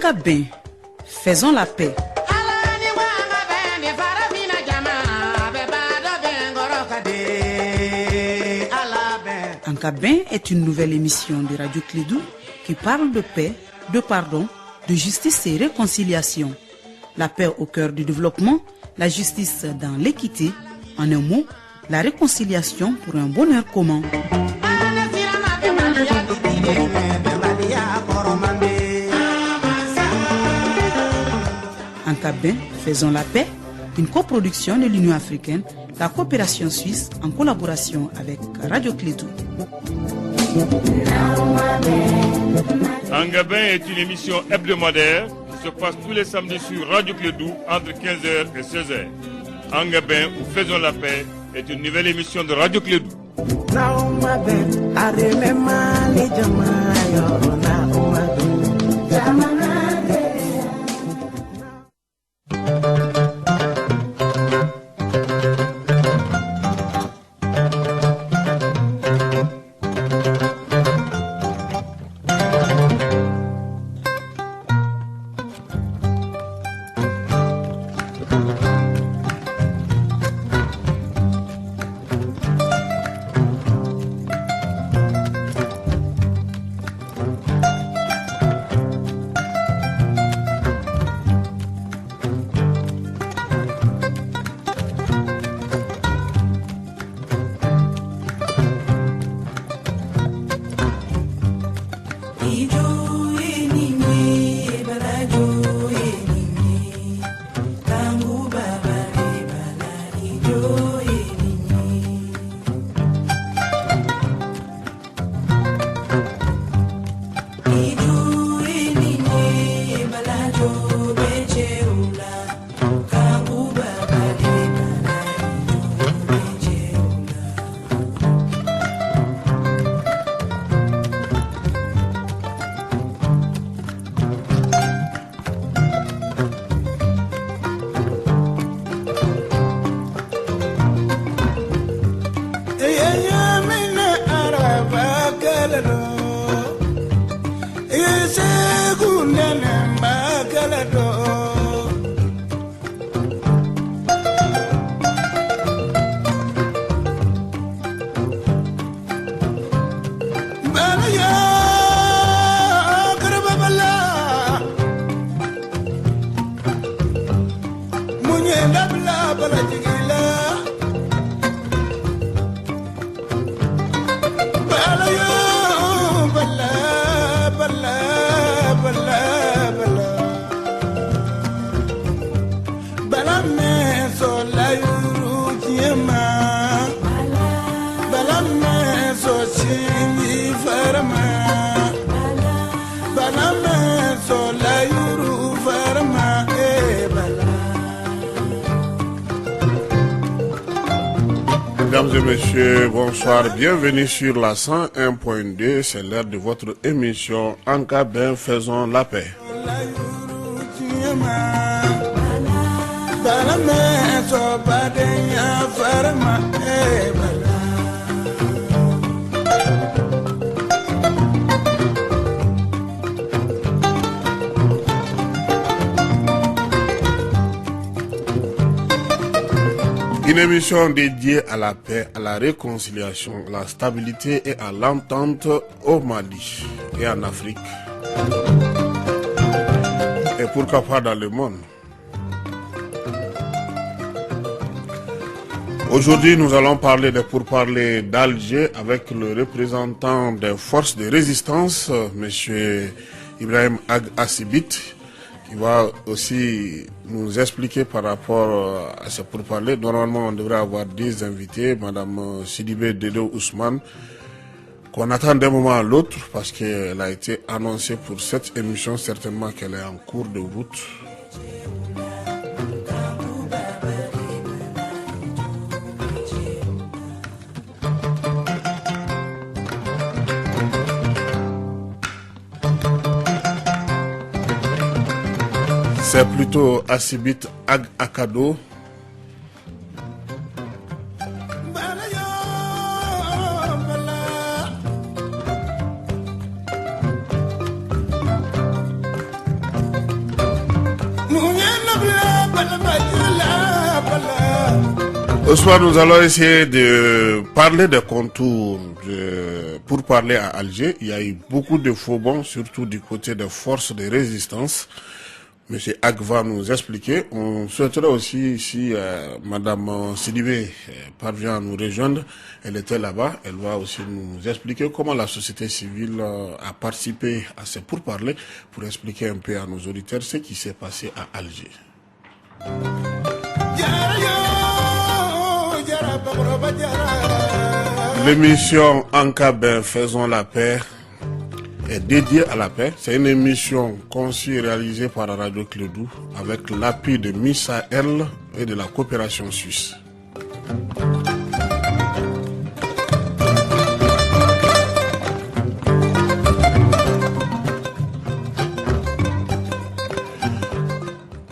Angabin, faisons la paix. Angabin est une nouvelle émission de Radio Clédou qui parle de paix, de pardon, de justice et réconciliation. La paix au cœur du développement, la justice dans l'équité, en un mot, la réconciliation pour un bonheur commun. Angabin, faisons la paix, une coproduction de l'Union africaine, la coopération suisse en collaboration avec Radio Clédou. Angabin est une émission hebdomadaire qui se passe tous les samedis sur Radio Clédou entre 15h et 16h. Angabin ou Faisons la paix est une nouvelle émission de Radio Clédou. Mesdames et messieurs, bonsoir, bienvenue sur la 101.2, c'est l'heure de votre émission Angabin, faisons la paix. Une émission dédiée à la paix, à la réconciliation, à la stabilité et à l'entente au Mali et en Afrique. Et pourquoi pas dans le monde. Aujourd'hui, nous allons parler des pourparlers d'Alger avec le représentant des forces de résistance, M. Ibrahim Ag Assibit, qui va aussi nous expliquer par rapport à ce pourparlers. Normalement, on devrait avoir 10 invités, Mme Sidibé Dedo Ousmane, qu'on attend d'un moment à l'autre parce qu'elle a été annoncée pour cette émission, certainement qu'elle est en cours de route. C'est plutôt Assibit Ag Akado. Ce soir, nous allons essayer de parler des contours pour parler à Alger. Il y a eu beaucoup de faux bons, surtout du côté des forces de résistance. Monsieur Ag va nous expliquer. On souhaiterait aussi, si Madame Sidibé parvient à nous rejoindre, elle était là-bas, elle va aussi nous expliquer comment la société civile a participé à ces pourparlers pour expliquer un peu à nos auditeurs ce qui s'est passé à Alger. L'émission Ankabin Faisons la paix est dédiée à la paix. C'est une émission conçue et réalisée par Radio Clédou avec l'appui de Misaël et de la coopération suisse.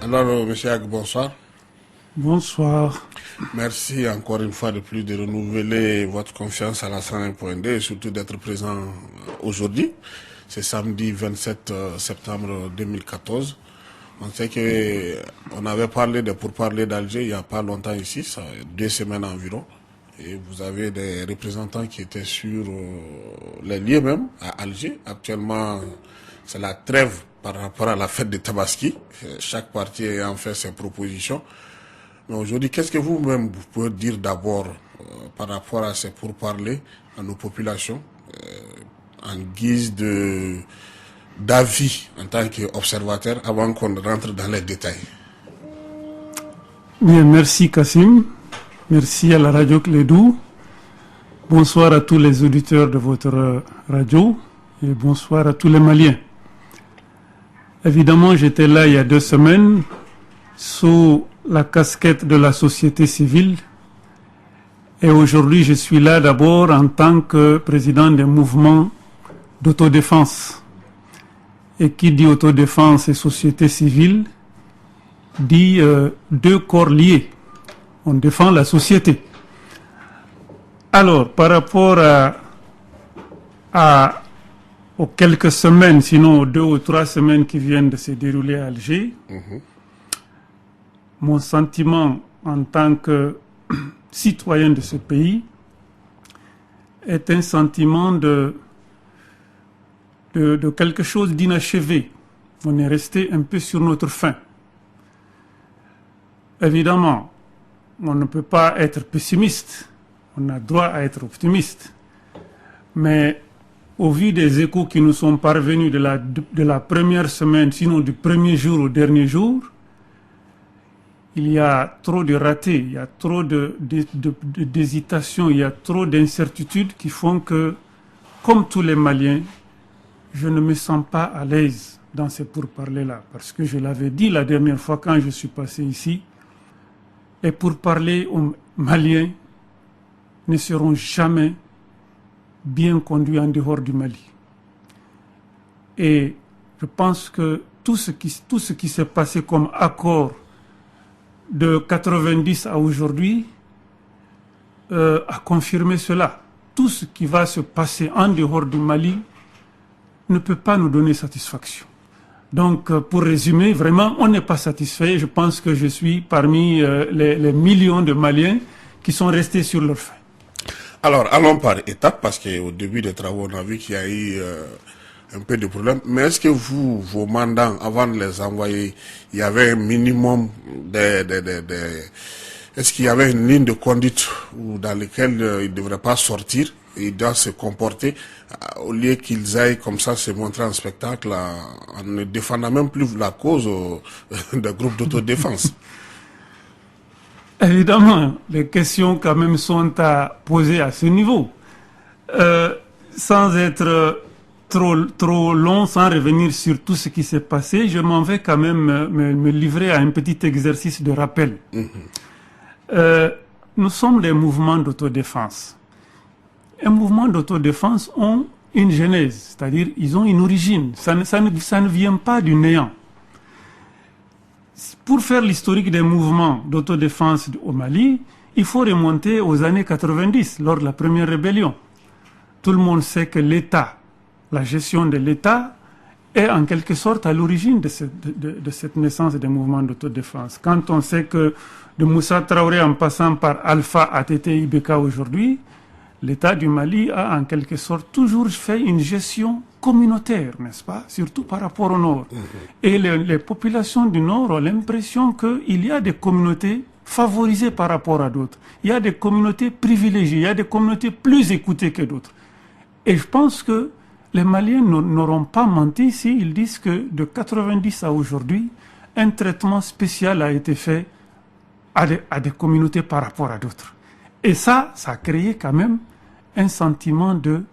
Alors, monsieur Ag, bonsoir. Bonsoir. Merci encore une fois de plus de renouveler votre confiance à la 101.2 et surtout d'être présent aujourd'hui. C'est samedi 27 septembre 2014. On sait que on avait parlé de pourparlers d'Alger il n'y a pas longtemps ici, ça 2 semaines environ. Et vous avez des représentants qui étaient sur les lieux même à Alger. Actuellement, c'est la trêve par rapport à la fête de Tabaski. Chaque parti ayant fait ses propositions. Mais aujourd'hui, qu'est-ce que vous-même vous pouvez dire d'abord par rapport à ces pourparlers à nos populations en guise d'avis en tant qu'observateur avant qu'on rentre dans les détails? Bien, merci Kassim. Merci à la radio Clédou. Bonsoir à tous les auditeurs de votre radio et bonsoir à tous les Maliens. Évidemment, j'étais là il y a 2 semaines sous la casquette de la société civile et aujourd'hui je suis là d'abord en tant que président des mouvements d'autodéfense. Et qui dit autodéfense et société civile dit 2 corps liés. On défend la société. Alors, par rapport aux quelques semaines, sinon aux 2 ou 3 semaines qui viennent de se dérouler à Alger, mon sentiment en tant que citoyen de ce pays est un sentiment de quelque chose d'inachevé. On est resté un peu sur notre faim. Évidemment, on ne peut pas être pessimiste. On a droit à être optimiste. Mais au vu des échos qui nous sont parvenus de la première semaine, sinon du premier jour au dernier jour, il y a trop de ratés, il y a trop d'hésitation, il y a trop d'incertitudes qui font que, comme tous les Maliens, je ne me sens pas à l'aise dans ces pourparlers-là. Parce que je l'avais dit la dernière fois quand je suis passé ici, les pourparlers aux Maliens ne seront jamais bien conduits en dehors du Mali. Et je pense que tout ce qui s'est passé comme accord de 90 à aujourd'hui a confirmé cela. Tout ce qui va se passer en dehors du Mali ne peut pas nous donner satisfaction. Donc, pour résumer, vraiment, on n'est pas satisfait. Je pense que je suis parmi les millions de Maliens qui sont restés sur leur faim. Alors, allons par étapes, parce qu'au début des travaux, on a vu qu'il y a eu un peu de problèmes. Mais est-ce que vos mandants, avant de les envoyer, il y avait un minimum est-ce qu'il y avait une ligne de conduite dans laquelle ils ne devraient pas sortir, ils doivent se comporter, au lieu qu'ils aillent comme ça se montrer en spectacle en ne défendant même plus la cause des groupes d'autodéfense? Évidemment, les questions quand même sont à poser à ce niveau. Sans être trop long, sans revenir sur tout ce qui s'est passé, je m'en vais quand même me livrer à un petit exercice de rappel. Nous sommes des mouvements d'autodéfense. Un mouvement d'autodéfense ont une genèse, c'est-à-dire ils ont une origine. Ça ne vient pas du néant. Pour faire l'historique des mouvements d'autodéfense au Mali, il faut remonter aux années 90, lors de la première rébellion. Tout le monde sait que l'État, la gestion de l'État, est en quelque sorte à l'origine de cette naissance des mouvements d'autodéfense. Quand on sait que de Moussa Traoré en passant par Alpha ATT Ibeka aujourd'hui, l'État du Mali a en quelque sorte toujours fait une gestion communautaire, n'est-ce pas, surtout par rapport au Nord. Et les populations du Nord ont l'impression qu'il y a des communautés favorisées par rapport à d'autres. Il y a des communautés privilégiées, il y a des communautés plus écoutées que d'autres. Et je pense que les Maliens n'auront pas menti s'ils disent que de 90 à aujourd'hui, un traitement spécial a été fait à des communautés par rapport à d'autres. Et ça a créé quand même un sentiment de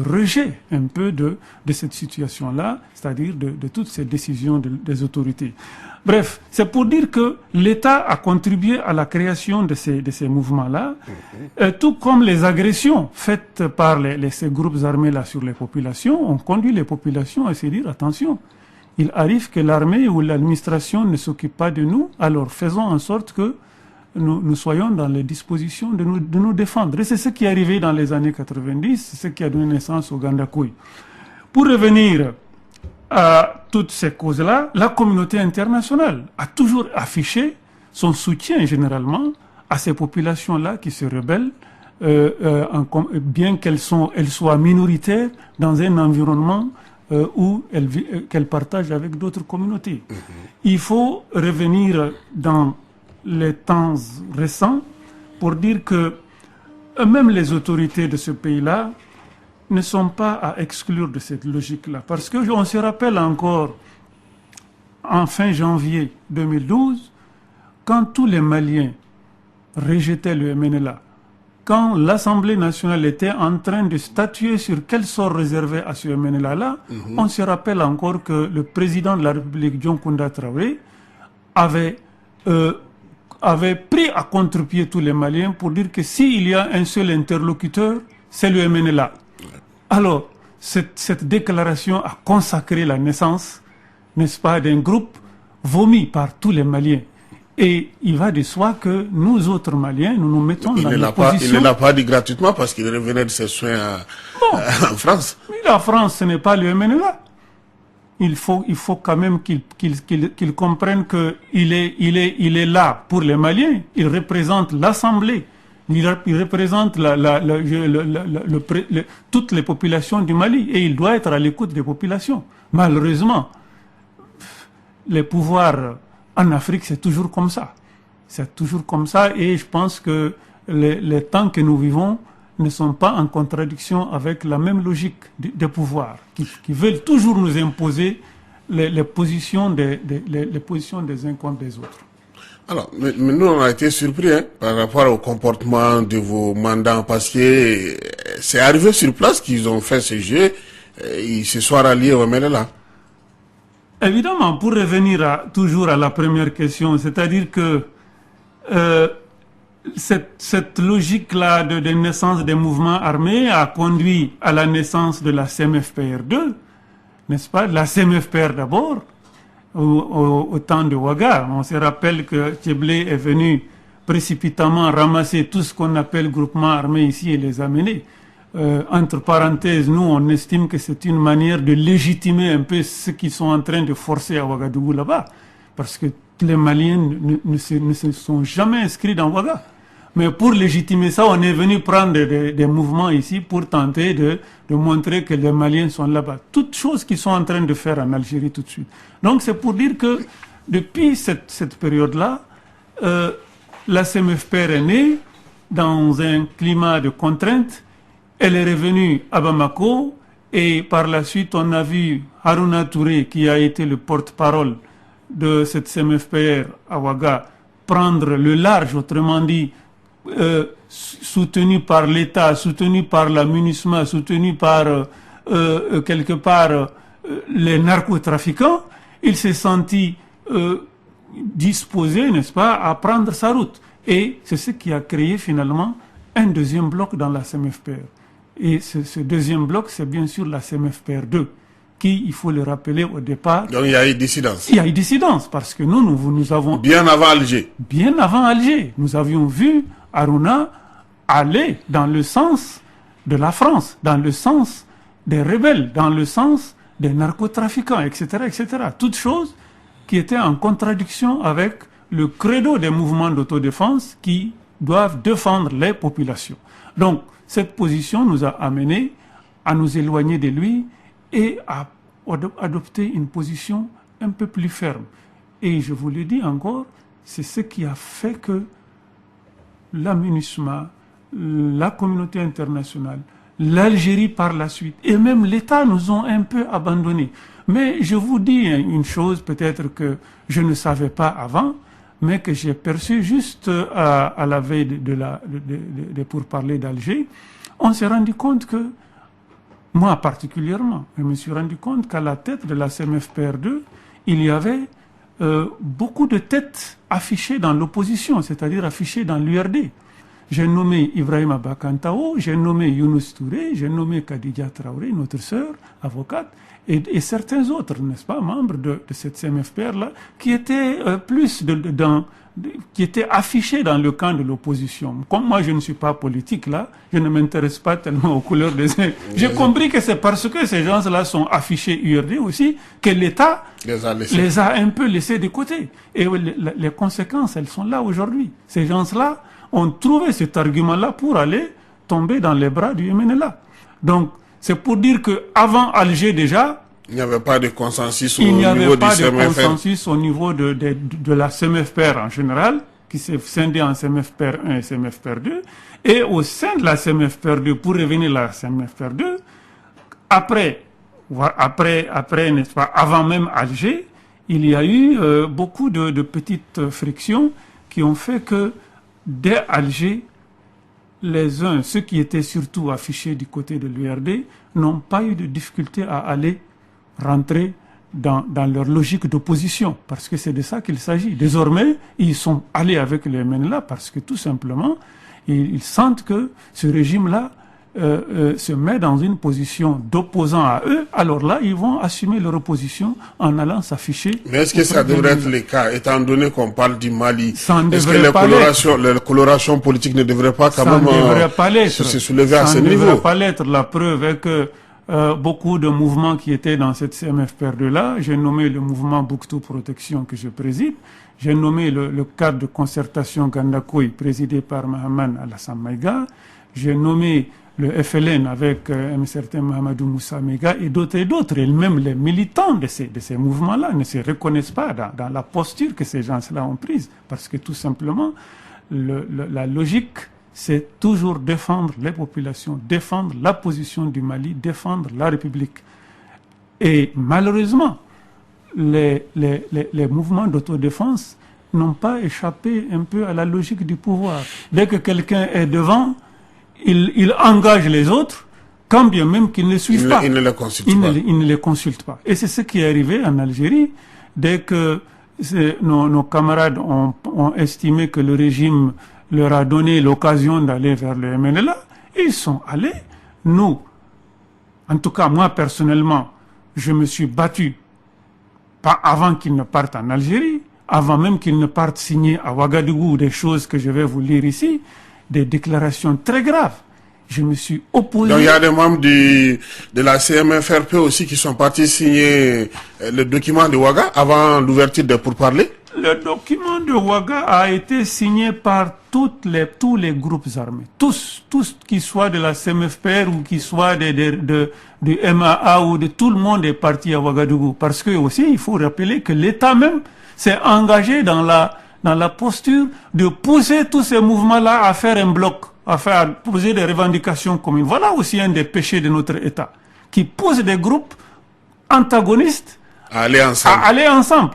rejet un peu de cette situation-là, c'est-à-dire de toutes ces décisions des autorités. Bref, c'est pour dire que l'État a contribué à la création de ces mouvements-là, tout comme les agressions faites par ces groupes armés-là sur les populations ont conduit les populations à se dire attention, il arrive que l'armée ou l'administration ne s'occupe pas de nous, alors faisons en sorte que nous soyons dans les dispositions de nous défendre. Et c'est ce qui est arrivé dans les années 90, c'est ce qui a donné naissance au Gandakoui. Pour revenir à toutes ces causes-là, la communauté internationale a toujours affiché son soutien généralement à ces populations-là qui se rebellent, bien qu'elles soient minoritaires dans un environnement où qu'elles partagent avec d'autres communautés. Il faut revenir dans les temps récents pour dire que même les autorités de ce pays-là ne sont pas à exclure de cette logique-là. Parce qu'on se rappelle encore, en fin janvier 2012, quand tous les Maliens rejetaient le MNLA, quand l'Assemblée nationale était en train de statuer sur quel sort réservé à ce MNLA-là, on se rappelle encore que le président de la République, John Kounda Traoré, avait pris à contre-pied tous les Maliens pour dire que s'il y a un seul interlocuteur, c'est le MNLA. Alors, cette déclaration a consacré la naissance, n'est-ce pas, d'un groupe vomi par tous les Maliens. Et il va de soi que nous autres Maliens, nous nous mettons dans la position... Il ne l'a pas dit gratuitement parce qu'il revenait de ses soins en France. Mais la France, ce n'est pas le MNLA. Il faut quand même qu'il comprenne qu'il est là pour les Maliens. Il représente l'Assemblée. Il représente toutes les populations du Mali. Et il doit être à l'écoute des populations. Malheureusement, les pouvoirs en Afrique, c'est toujours comme ça. C'est toujours comme ça. Et je pense que les temps que nous vivons ne sont pas en contradiction avec la même logique des pouvoirs, qui veulent toujours nous imposer les positions des uns contre des autres. Alors, mais nous, on a été surpris par rapport au comportement de vos mandants, parce que c'est arrivé sur place qu'ils ont fait ce jeu, ils se sont ralliés au MNLA. Évidemment, pour revenir toujours à la première question, c'est-à-dire que cette logique-là de naissance des mouvements armés a conduit à la naissance de la CMFPR2, n'est-ce pas? La CMFPR d'abord, au temps de Ouaga. On se rappelle que Tcheblé est venu précipitamment ramasser tout ce qu'on appelle groupement armé ici et les amener. Entre parenthèses, nous, on estime que c'est une manière de légitimer un peu ce qu'ils sont en train de forcer à Ouagadougou là-bas. Parce que les Maliens ne se sont jamais inscrits dans Ouaga. Mais pour légitimer ça, on est venu prendre des mouvements ici pour tenter de montrer que les Maliens sont là-bas. Toutes choses qu'ils sont en train de faire en Algérie tout de suite. Donc c'est pour dire que depuis cette période-là, la CMFPR est née dans un climat de contrainte. Elle est revenue à Bamako et par la suite, on a vu Harouna Touré, qui a été le porte-parole de cette CMFPR à Ouaga, prendre le large, autrement dit, soutenu par l'État, soutenu par la MINUSMA, soutenu par, quelque part, les narcotrafiquants. Il s'est senti disposé, n'est-ce pas, à prendre sa route. Et c'est ce qui a créé finalement un deuxième bloc dans la CMFPR. Et ce deuxième bloc, c'est bien sûr la CMFPR2, qui, il faut le rappeler au départ... Donc il y a eu dissidence. Il y a eu dissidence, parce que nous avons... Bien avant Alger. Bien avant Alger. Nous avions vu Harouna aller dans le sens de la France, dans le sens des rebelles, dans le sens des narcotrafiquants, etc., etc. Toutes choses qui étaient en contradiction avec le credo des mouvements d'autodéfense qui doivent défendre les populations. Donc, cette position nous a amenés à nous éloigner de lui et à adopter une position un peu plus ferme. Et je vous le dis encore, c'est ce qui a fait que la MINUSMA, la communauté internationale, l'Algérie par la suite, et même l'État nous ont un peu abandonnés. Mais je vous dis une chose, peut-être que je ne savais pas avant, mais que j'ai perçu juste à la veille de pourparlers d'Alger. On s'est rendu compte que, moi particulièrement, je me suis rendu compte qu'à la tête de la CMFPR2, il y avait beaucoup de têtes affichées dans l'opposition, c'est-à-dire affichées dans l'URD. J'ai nommé Ibrahim Abakantao, j'ai nommé Younous Touré, j'ai nommé Khadija Traoré, notre sœur, avocate, et certains autres, n'est-ce pas, membres de cette CMFPR-là, qui étaient qui étaient affichés dans le camp de l'opposition. Comme moi, je ne suis pas politique, là, je ne m'intéresse pas tellement aux couleurs des... J'ai compris que c'est parce que ces gens-là sont affichés URD aussi, que l'État les a un peu laissés de côté. Et les conséquences, elles sont là aujourd'hui. Ces gens-là ont trouvé cet argument-là pour aller tomber dans les bras du MNLA. Donc, c'est pour dire qu'avant Alger déjà, il n'y avait pas de consensus au niveau du CMFR. Il n'y avait pas de consensus au niveau de la CMFPR en général, qui s'est scindée en CMFPR 1 et CMFPR 2. Et au sein de la CMFPR 2, pour revenir à la CMFPR 2, après, n'est-ce pas, avant même Alger, il y a eu beaucoup de petites frictions qui ont fait que dès Alger, les uns, ceux qui étaient surtout affichés du côté de l'URD, n'ont pas eu de difficulté à aller rentrer dans leur logique d'opposition, parce que c'est de ça qu'il s'agit. Désormais, ils sont allés avec les MNLA parce que tout simplement, ils sentent que ce régime-là se met dans une position d'opposant à eux, alors là, ils vont assumer leur opposition en allant s'afficher. Mais est-ce que ça devrait être le cas, étant donné qu'on parle du Mali? Est-ce que les colorations politiques ne devraient pas quand même se soulever à ce niveau? Ça ne devrait pas l'être. La preuve est que beaucoup de mouvements qui étaient dans cette CMFPR2-là, j'ai nommé le mouvement Bouktou Protection que je préside, j'ai nommé le cadre de concertation Gandakoy présidé par Mohamed Alassane Maïga, j'ai nommé le FLN avec un certain Mahamadou Moussa Mega et d'autres. Et même les militants de ces mouvements-là ne se reconnaissent pas dans la posture que ces gens-là ont prise. Parce que tout simplement, la logique, c'est toujours défendre les populations, défendre la position du Mali, défendre la République. Et malheureusement, les mouvements d'autodéfense n'ont pas échappé un peu à la logique du pouvoir. Dès que quelqu'un est devant, il engage les autres, quand bien même qu'ils ne suivent pas. Il ne les consulte pas. Il ne les consulte pas. Et c'est ce qui est arrivé en Algérie, dès que nos camarades ont estimé que le régime leur a donné l'occasion d'aller vers le MNLA, ils sont allés. Nous, en tout cas moi personnellement, je me suis battu, pas avant qu'ils ne partent en Algérie, avant même qu'ils ne partent signer à Ouagadougou des choses que je vais vous lire ici, des déclarations très graves. Je me suis opposé. Donc il y a des membres de la CMFRP aussi qui sont partis signer le document de Ouaga avant l'ouverture des pourparlers. Le document de Ouaga a été signé par tous les groupes armés. Tous qui soient de la CMFPR ou qui soient du MAA ou de tout le monde est parti à Ouagadougou. Parce que aussi, il faut rappeler que l'État même s'est engagé dans la posture de pousser tous ces mouvements-là à faire un bloc, à poser des revendications communes. Voilà aussi un des péchés de notre État, qui pousse des groupes antagonistes à aller ensemble.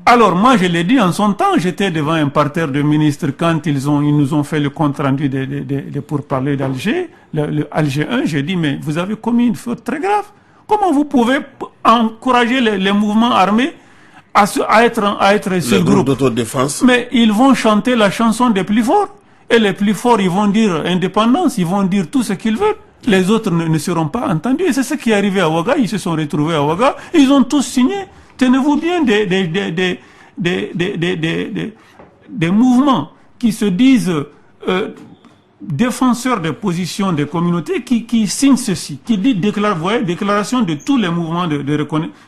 Alors moi, je l'ai dit en son temps, j'étais devant un parterre de ministres quand ils nous ont fait le compte rendu de pourparlers d'Alger, le Alger 1, j'ai dit, mais vous avez commis une faute très grave. Comment vous pouvez encourager les mouvements armés à être ce groupe d'autodéfense? Mais ils vont chanter la chanson des plus forts. Et les plus forts, ils vont dire indépendance, ils vont dire tout ce qu'ils veulent. Les autres ne seront pas entendus. Et c'est ce qui est arrivé à Ouaga. Ils se sont retrouvés à Ouaga. Ils ont tous signé. Tenez-vous bien des mouvements qui se disent défenseur des positions des communautés qui signe ceci, qui dit déclaration de tous les mouvements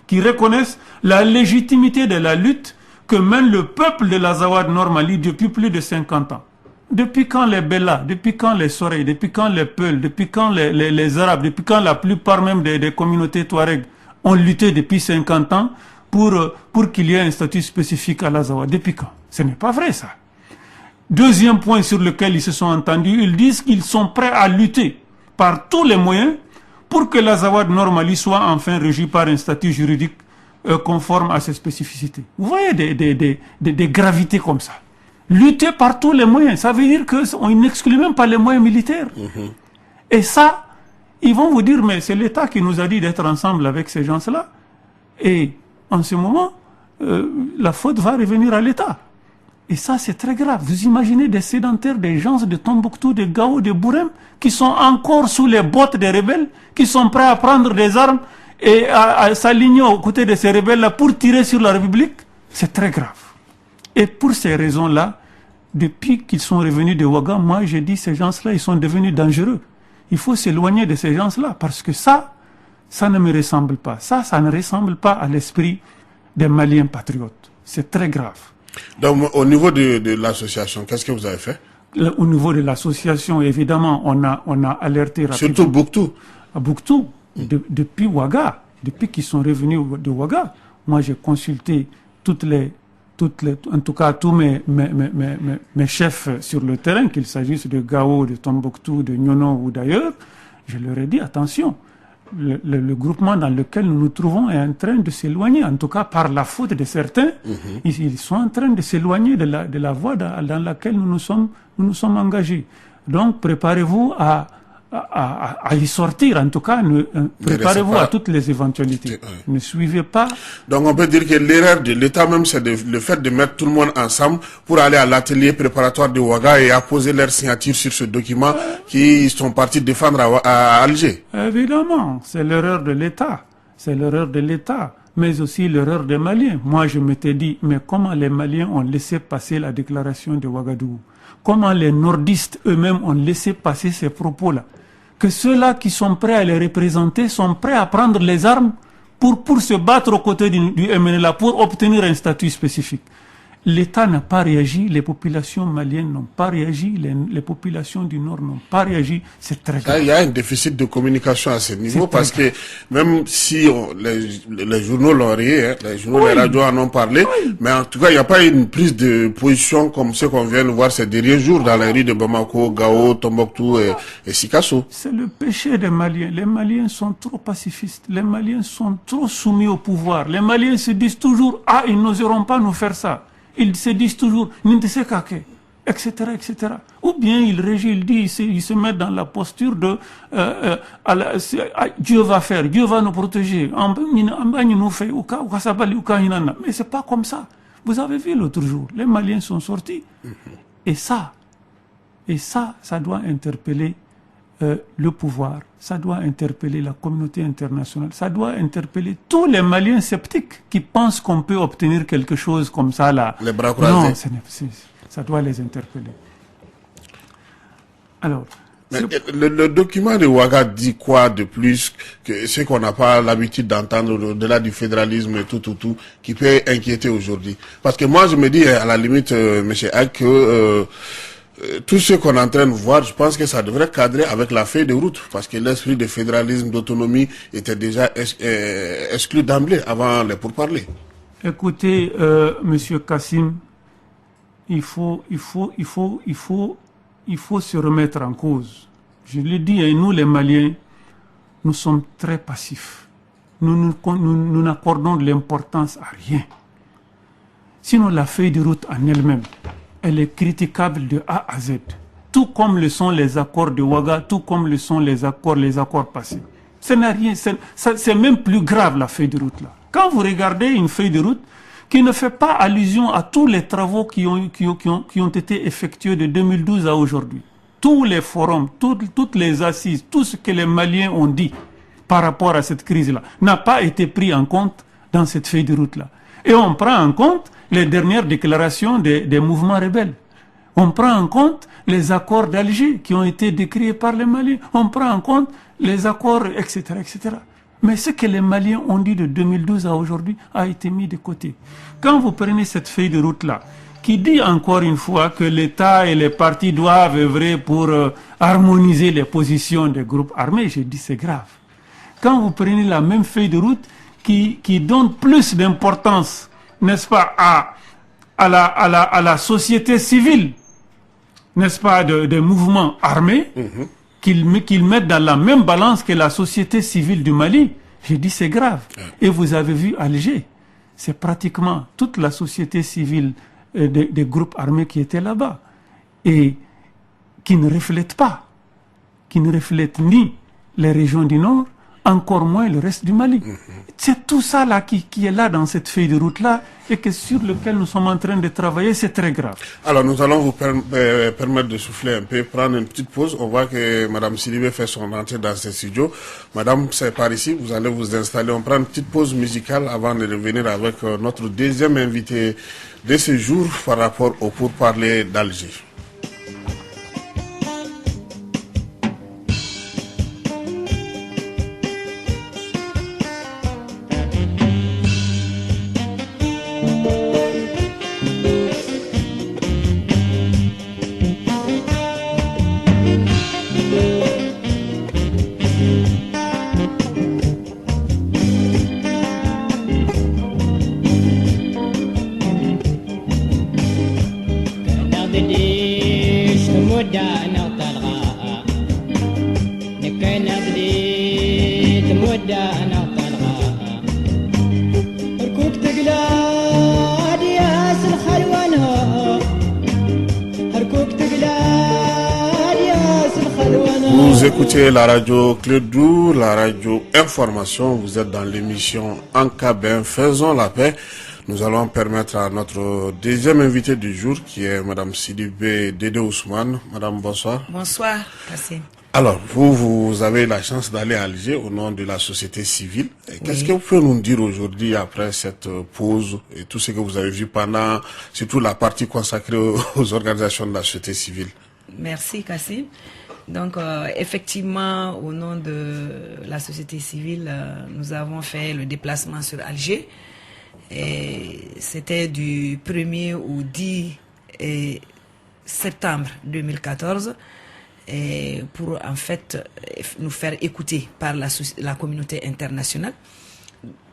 qui reconnaissent la légitimité de la lutte que mène le peuple de l'Azawad Nord Mali depuis plus de 50 ans. Depuis quand les Bella, depuis quand les Sorey, depuis quand les Peuls, depuis quand les Arabes, depuis quand la plupart même des communautés Touareg ont lutté depuis 50 ans pour qu'il y ait un statut spécifique à l'Azawad. Depuis quand? Ce n'est pas vrai ça. Deuxième point sur lequel ils se sont entendus, ils disent qu'ils sont prêts à lutter par tous les moyens pour que l'Azawad Nord Mali soit enfin régi par un statut juridique conforme à ses spécificités. Vous voyez des gravités comme ça. Lutter par tous les moyens, ça veut dire qu'on n'exclut même pas les moyens militaires. Et ça, ils vont vous dire, mais c'est l'État qui nous a dit d'être ensemble avec ces gens-là. Et en ce moment, la faute va revenir à l'État. Et ça, c'est très grave. Vous imaginez des sédentaires, des gens de Tombouctou, de Gao, de Bourem, qui sont encore sous les bottes des rebelles, qui sont prêts à prendre des armes et à s'aligner aux côtés de ces rebelles-là pour tirer sur la République. C'est très grave. Et pour ces raisons-là, depuis qu'ils sont revenus de Ouaga, moi, j'ai dit, ces gens-là, ils sont devenus dangereux. Il faut s'éloigner de ces gens-là, parce que ça ne me ressemble pas. Ça ne ressemble pas à l'esprit des Maliens patriotes. C'est très grave. Donc, au niveau de l'association, qu'est-ce que vous avez fait? Au niveau de l'association, évidemment, on a alerté rapidement. Surtout Bouktou. À Bouktou, depuis Ouaga, depuis qu'ils sont revenus de Ouaga, moi j'ai consulté en tout cas tous mes chefs sur le terrain, qu'il s'agisse de Gao, de Tombouctou, de Nyono ou d'ailleurs, je leur ai dit attention. Le groupement dans lequel nous nous trouvons est en train de s'éloigner, en tout cas par la faute de certains. Ils sont en train de s'éloigner de la voie dans laquelle nous nous sommes engagés. Donc préparez-vous à y sortir, en tout cas, préparez-vous à toutes les éventualités. Ne suivez pas. Donc on peut dire que l'erreur de l'État même, c'est le fait de mettre tout le monde ensemble pour aller à l'atelier préparatoire de Ouaga et apposer leur signature sur ce document qu'ils sont partis défendre à Alger. Évidemment, c'est l'erreur de l'État. C'est l'erreur de l'État, mais aussi l'erreur des Maliens. Moi, je m'étais dit, mais comment les Maliens ont laissé passer la déclaration de Ouagadougou? Comment les nordistes eux-mêmes ont laissé passer ces propos-là? Que ceux-là qui sont prêts à les représenter sont prêts à prendre les armes pour se battre aux côtés du MNLA, pour obtenir un statut spécifique. L'État n'a pas réagi, les populations maliennes n'ont pas réagi, les populations du Nord n'ont pas réagi. C'est très grave. Il y a un déficit de communication à ce niveau parce que même si les journaux l'ont rayé, les journaux, les radios en ont parlé, mais en tout cas, il n'y a pas une prise de position comme ce qu'on vient de voir ces derniers jours dans les rues de Bamako, Gao, Tombouctou et Sikasso. C'est le péché des Maliens. Les Maliens sont trop pacifistes. Les Maliens sont trop soumis au pouvoir. Les Maliens se disent toujours, ah, ils n'oseront pas nous faire ça. Ils se disent toujours, etc., etc. Ou bien ils régissent, ils se mettent dans la posture de Dieu va faire, Dieu va nous protéger. Mais c'est pas comme ça. Vous avez vu l'autre jour, les Maliens sont sortis. Et ça doit interpeller le pouvoir, ça doit interpeller la communauté internationale, ça doit interpeller tous les Maliens sceptiques qui pensent qu'on peut obtenir quelque chose comme ça là. Les bras croisés. Non, ça doit les interpeller. Alors, le document de Ouaga dit quoi de plus que ce qu'on n'a pas l'habitude d'entendre au-delà du fédéralisme et tout, qui peut inquiéter aujourd'hui? Parce que moi, je me dis, à la limite, M. Hack, que tout ce qu'on est en train de voir, je pense que ça devrait cadrer avec la feuille de route, parce que l'esprit de fédéralisme, d'autonomie était déjà exclu d'emblée avant les pourparlers. Écoutez, Monsieur Kassim, il faut se remettre en cause. Je le dis, et nous les Maliens, nous sommes très passifs. Nous n'accordons de l'importance à rien. Sinon, la feuille de route en elle-même, elle est critiquable de A à Z. Tout comme le sont les accords de Ouaga, tout comme le sont les accords passés. Ça n'a rien, c'est même plus grave la feuille de route là. Quand vous regardez une feuille de route qui ne fait pas allusion à tous les travaux qui ont été effectués de 2012 à aujourd'hui, tous les forums, toutes les assises, tout ce que les Maliens ont dit par rapport à cette crise-là, n'a pas été pris en compte dans cette feuille de route-là. Et on prend en compte les dernières déclarations des mouvements rebelles. On prend en compte les accords d'Alger qui ont été décriés par les Maliens. On prend en compte les accords, etc., etc. Mais ce que les Maliens ont dit de 2012 à aujourd'hui a été mis de côté. Quand vous prenez cette feuille de route-là, qui dit encore une fois que l'État et les partis doivent œuvrer pour harmoniser les positions des groupes armés, je dis c'est grave. Quand vous prenez la même feuille de route qui donne plus d'importance, n'est-ce pas, à la société civile, n'est-ce pas, des mouvements armés, qu'ils mettent dans la même balance que la société civile du Mali, j'ai dit c'est grave. Et vous avez vu Alger, c'est pratiquement toute la société civile des groupes armés qui étaient là-bas et qui ne reflètent ni les régions du Nord, encore moins le reste du Mali. C'est tout ça là qui est là dans cette feuille de route là et que sur lequel nous sommes en train de travailler, c'est très grave. Alors nous allons vous permettre de souffler un peu, prendre une petite pause. On voit que Madame Sidibé fait son entrée dans ce studio. Madame, c'est par ici, vous allez vous installer. On prend une petite pause musicale avant de revenir avec notre deuxième invité de ce jour par rapport au pourparlers d'Alger. Vous écoutez la radio Clédou, la radio Information. Vous êtes dans l'émission Ankabin, faisons la paix. Nous allons permettre à notre deuxième invité du jour, qui est Madame Sidibé Dédé Ousmane. Madame, bonsoir. Bonsoir, Kassim. Alors, vous avez la chance d'aller à Alger au nom de la société civile. Qu'est-ce que vous pouvez nous dire aujourd'hui après cette pause et tout ce que vous avez vu pendant, surtout la partie consacrée aux organisations de la société civile? Merci, Kassim. Donc, effectivement, au nom de la société civile, nous avons fait le déplacement sur Alger. Et c'était du 1er au 10 septembre 2014 et pour en fait nous faire écouter par la communauté internationale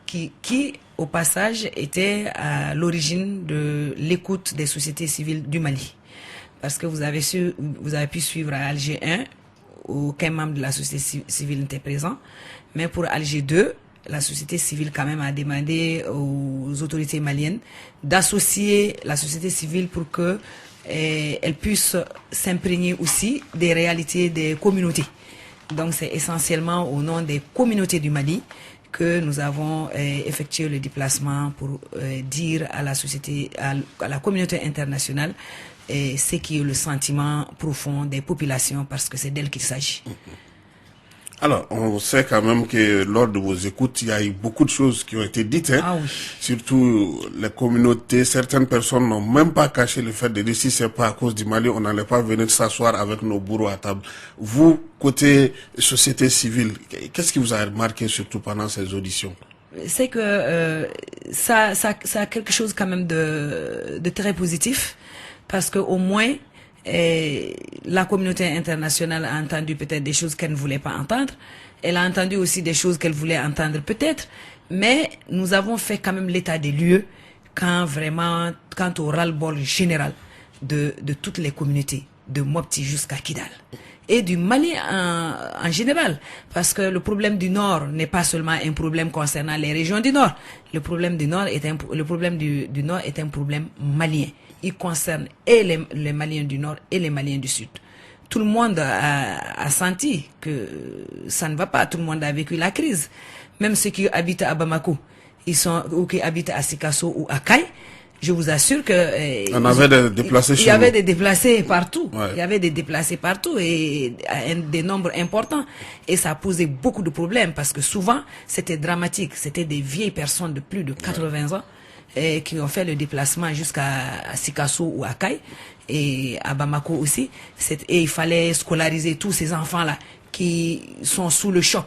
qui au passage était à l'origine de l'écoute des sociétés civiles du Mali. Parce que vous avez pu suivre à Alger 1, aucun membre de la société civile n'était présent, mais pour Alger 2, la société civile quand même a demandé aux autorités maliennes d'associer la société civile pour que elle puisse s'imprégner aussi des réalités des communautés. Donc c'est essentiellement au nom des communautés du Mali que nous avons effectué le déplacement pour dire à la société, à la communauté internationale ce qui est le sentiment profond des populations, parce que c'est d'elles qu'il s'agit. Alors, on sait quand même que lors de vos écoutes, il y a eu beaucoup de choses qui ont été dites. Hein. Ah oui. Surtout les communautés, certaines personnes n'ont même pas caché le fait de dire si c'est pas à cause du Mali, on n'allait pas venir s'asseoir avec nos bourreaux à table. Vous, côté société civile, qu'est-ce qui vous a marqué surtout pendant ces auditions? C'est que ça a quelque chose quand même de très positif, parce que au moins la communauté internationale a entendu peut-être des choses qu'elle ne voulait pas entendre. Elle a entendu aussi des choses qu'elle voulait entendre peut-être. Mais nous avons fait quand même l'état des lieux quant au ras-le-bol général de toutes les communautés, de Mopti jusqu'à Kidal. Et du Mali en général. Parce que le problème du Nord n'est pas seulement un problème concernant les régions du Nord. Le problème du Nord est un problème malien. Il concerne et les Maliens du Nord et les Maliens du Sud. Tout le monde a senti que ça ne va pas. Tout le monde a vécu la crise. Même ceux qui habitent à Bamako, ou qui habitent à Sikasso ou à Kaye, je vous assure que on avait des déplacés chez nous. Il y avait des déplacés partout. Ouais. Il y avait des déplacés partout et des nombres importants. Et ça a posé beaucoup de problèmes parce que souvent c'était dramatique. C'était des vieilles personnes de plus de 80 ans. qui ont fait le déplacement jusqu'à Sikasso ou à Kai et à Bamako aussi. Et il fallait scolariser tous ces enfants-là qui sont sous le choc,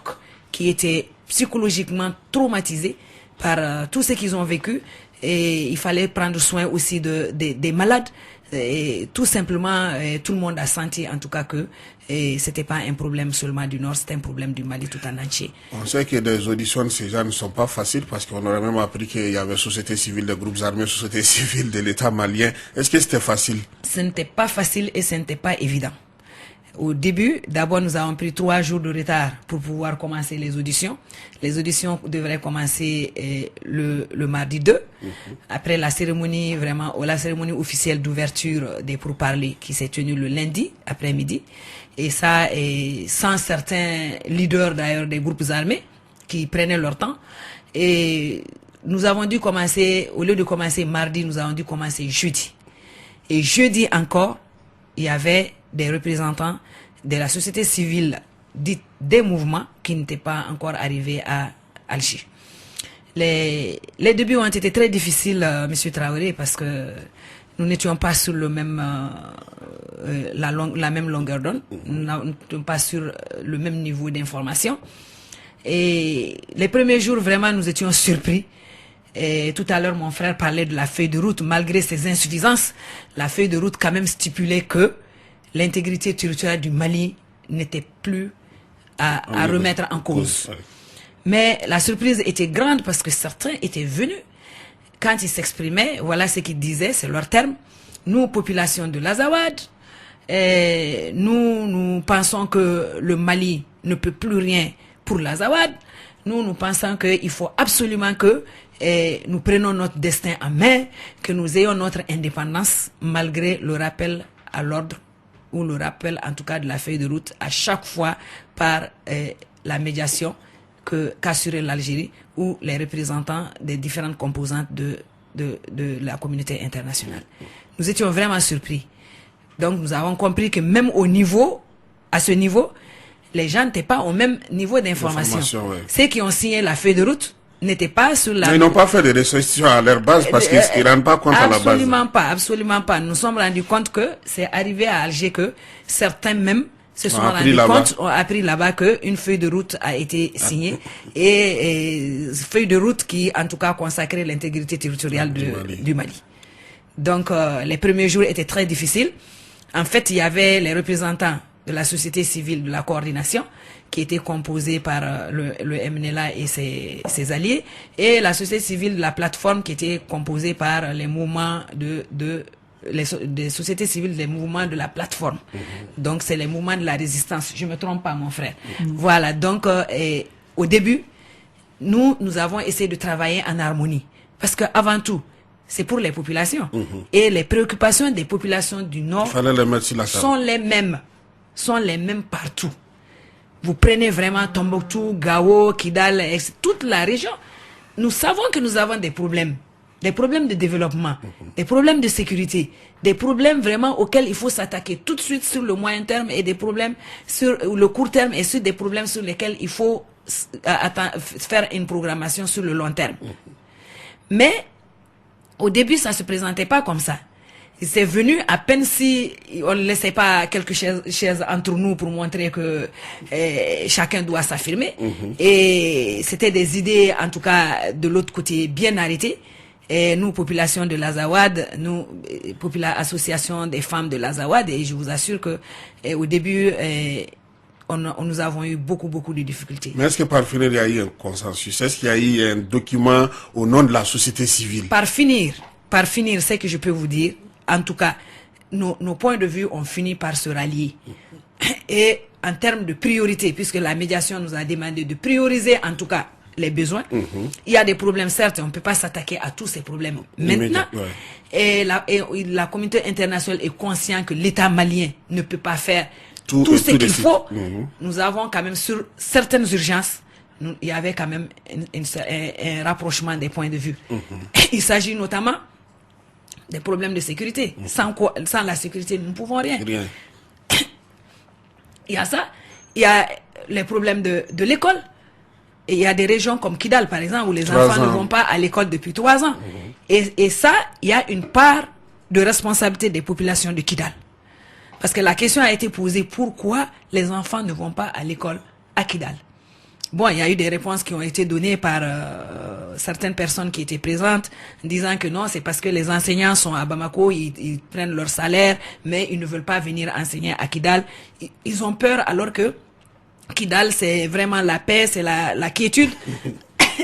qui étaient psychologiquement traumatisés par tout ce qu'ils ont vécu. Et il fallait prendre soin aussi des malades. Et tout simplement, tout le monde a senti en tout cas que c'était pas un problème seulement du Nord, c'était un problème du Mali tout en entier. On sait que des auditions de ces gens ne sont pas faciles parce qu'on aurait même appris qu'il y avait société civile, des groupes armés, société civile de l'État malien. Est-ce que c'était facile? Ce n'était pas facile et ce n'était pas évident. Au début, d'abord, nous avons pris 3 jours de retard pour pouvoir commencer les auditions. Les auditions devraient commencer le mardi 2, après la cérémonie la cérémonie officielle d'ouverture des pourparlers qui s'est tenue le lundi après-midi. Et ça, sans certains leaders d'ailleurs des groupes armés qui prenaient leur temps. Et nous avons dû commencer, au lieu de commencer mardi, nous avons dû commencer jeudi. Et jeudi encore, il y avait des représentants de la société civile dite des mouvements qui n'étaient pas encore arrivés à Alger. Les débuts ont été très difficiles, Monsieur Traoré, parce que nous n'étions pas sur le même la même longueur d'onde, nous n'étions pas sur le même niveau d'information. Et les premiers jours, vraiment, nous étions surpris. Et tout à l'heure, mon frère parlait de la feuille de route. Malgré ses insuffisances, la feuille de route quand même stipulait que l'intégrité territoriale du Mali n'était plus à remettre en cause. Mais la surprise était grande parce que certains étaient venus. Quand ils s'exprimaient, voilà ce qu'ils disaient, c'est leur terme. Nous, population de l'Azawad, nous pensons que le Mali ne peut plus rien pour l'Azawad. Nous pensons qu'il faut absolument que nous prenions notre destin en main, que nous ayons notre indépendance malgré le rappel à l'ordre ou le rappel en tout cas de la feuille de route à chaque fois par la médiation qu'assurait l'Algérie ou les représentants des différentes composantes de la communauté internationale. Nous étions vraiment surpris. Donc nous avons compris que même à ce niveau, les gens n'étaient pas au même niveau d'information. Ouais. Ceux qui ont signé la feuille de route n'étaient pas sur la... Mais ils n'ont pas fait de restrictions à leur base parce qu'ils ne rendent pas compte à la base. Absolument pas. Nous nous sommes rendus compte que c'est arrivé à Alger que certains même se sont rendus compte, ont appris là-bas qu'une feuille de route a été signée et feuille de route qui en tout cas consacrait l'intégrité territoriale du Mali. Donc les premiers jours étaient très difficiles. En fait, il y avait les représentants de la société civile de la coordination qui était composée par le MNLA et ses alliés, et la société civile de la plateforme qui était composée par les mouvements des sociétés civiles des mouvements de la plateforme. Donc c'est les mouvements de la résistance, je me trompe pas mon frère. Voilà, donc au début nous avons essayé de travailler en harmonie parce que avant tout c'est pour les populations et les préoccupations des populations du Nord sont les mêmes partout. Vous prenez vraiment Tombouctou, Gao, Kidal, toute la région. Nous savons que nous avons des problèmes de développement, des problèmes de sécurité, des problèmes vraiment auxquels il faut s'attaquer tout de suite sur le moyen terme et des problèmes sur le court terme et sur des problèmes sur lesquels il faut faire une programmation sur le long terme. Mais au début, ça se présentait pas comme ça. C'est venu à peine si on ne laissait pas quelques chaises entre nous pour montrer que chacun doit s'affirmer. Et c'était des idées, en tout cas, de l'autre côté, bien arrêtées. Et nous, population de l'Azawad, nous, association des femmes de l'Azawad, et je vous assure que au début, nous avons eu beaucoup de difficultés. Mais est-ce que par finir, il y a eu un consensus? Est-ce qu'il y a eu un document au nom de la société civile? Par finir, c'est que je peux vous dire, en tout cas, nos points de vue ont fini par se rallier. Et en termes de priorité, puisque la médiation nous a demandé de prioriser en tout cas les besoins, il y a des problèmes, certes, on ne peut pas s'attaquer à tous ces problèmes maintenant. Et la communauté internationale est consciente que l'État malien ne peut pas faire tout ce qu'il faut. Nous avons quand même sur certaines urgences, il y avait quand même un rapprochement des points de vue. Il s'agit notamment des problèmes de sécurité. Sans la sécurité, nous ne pouvons rien. Il y a ça. Il y a les problèmes de l'école. Et il y a des régions comme Kidal, par exemple, où les enfants ne vont pas à l'école depuis 3 ans. Et ça, il y a une part de responsabilité des populations de Kidal. Parce que la question a été posée, pourquoi les enfants ne vont pas à l'école à Kidal? Bon, il y a eu des réponses qui ont été données par certaines personnes qui étaient présentes, disant que non, c'est parce que les enseignants sont à Bamako, ils prennent leur salaire, mais ils ne veulent pas venir enseigner à Kidal. Ils ont peur, alors que Kidal, c'est vraiment la paix, c'est la quiétude.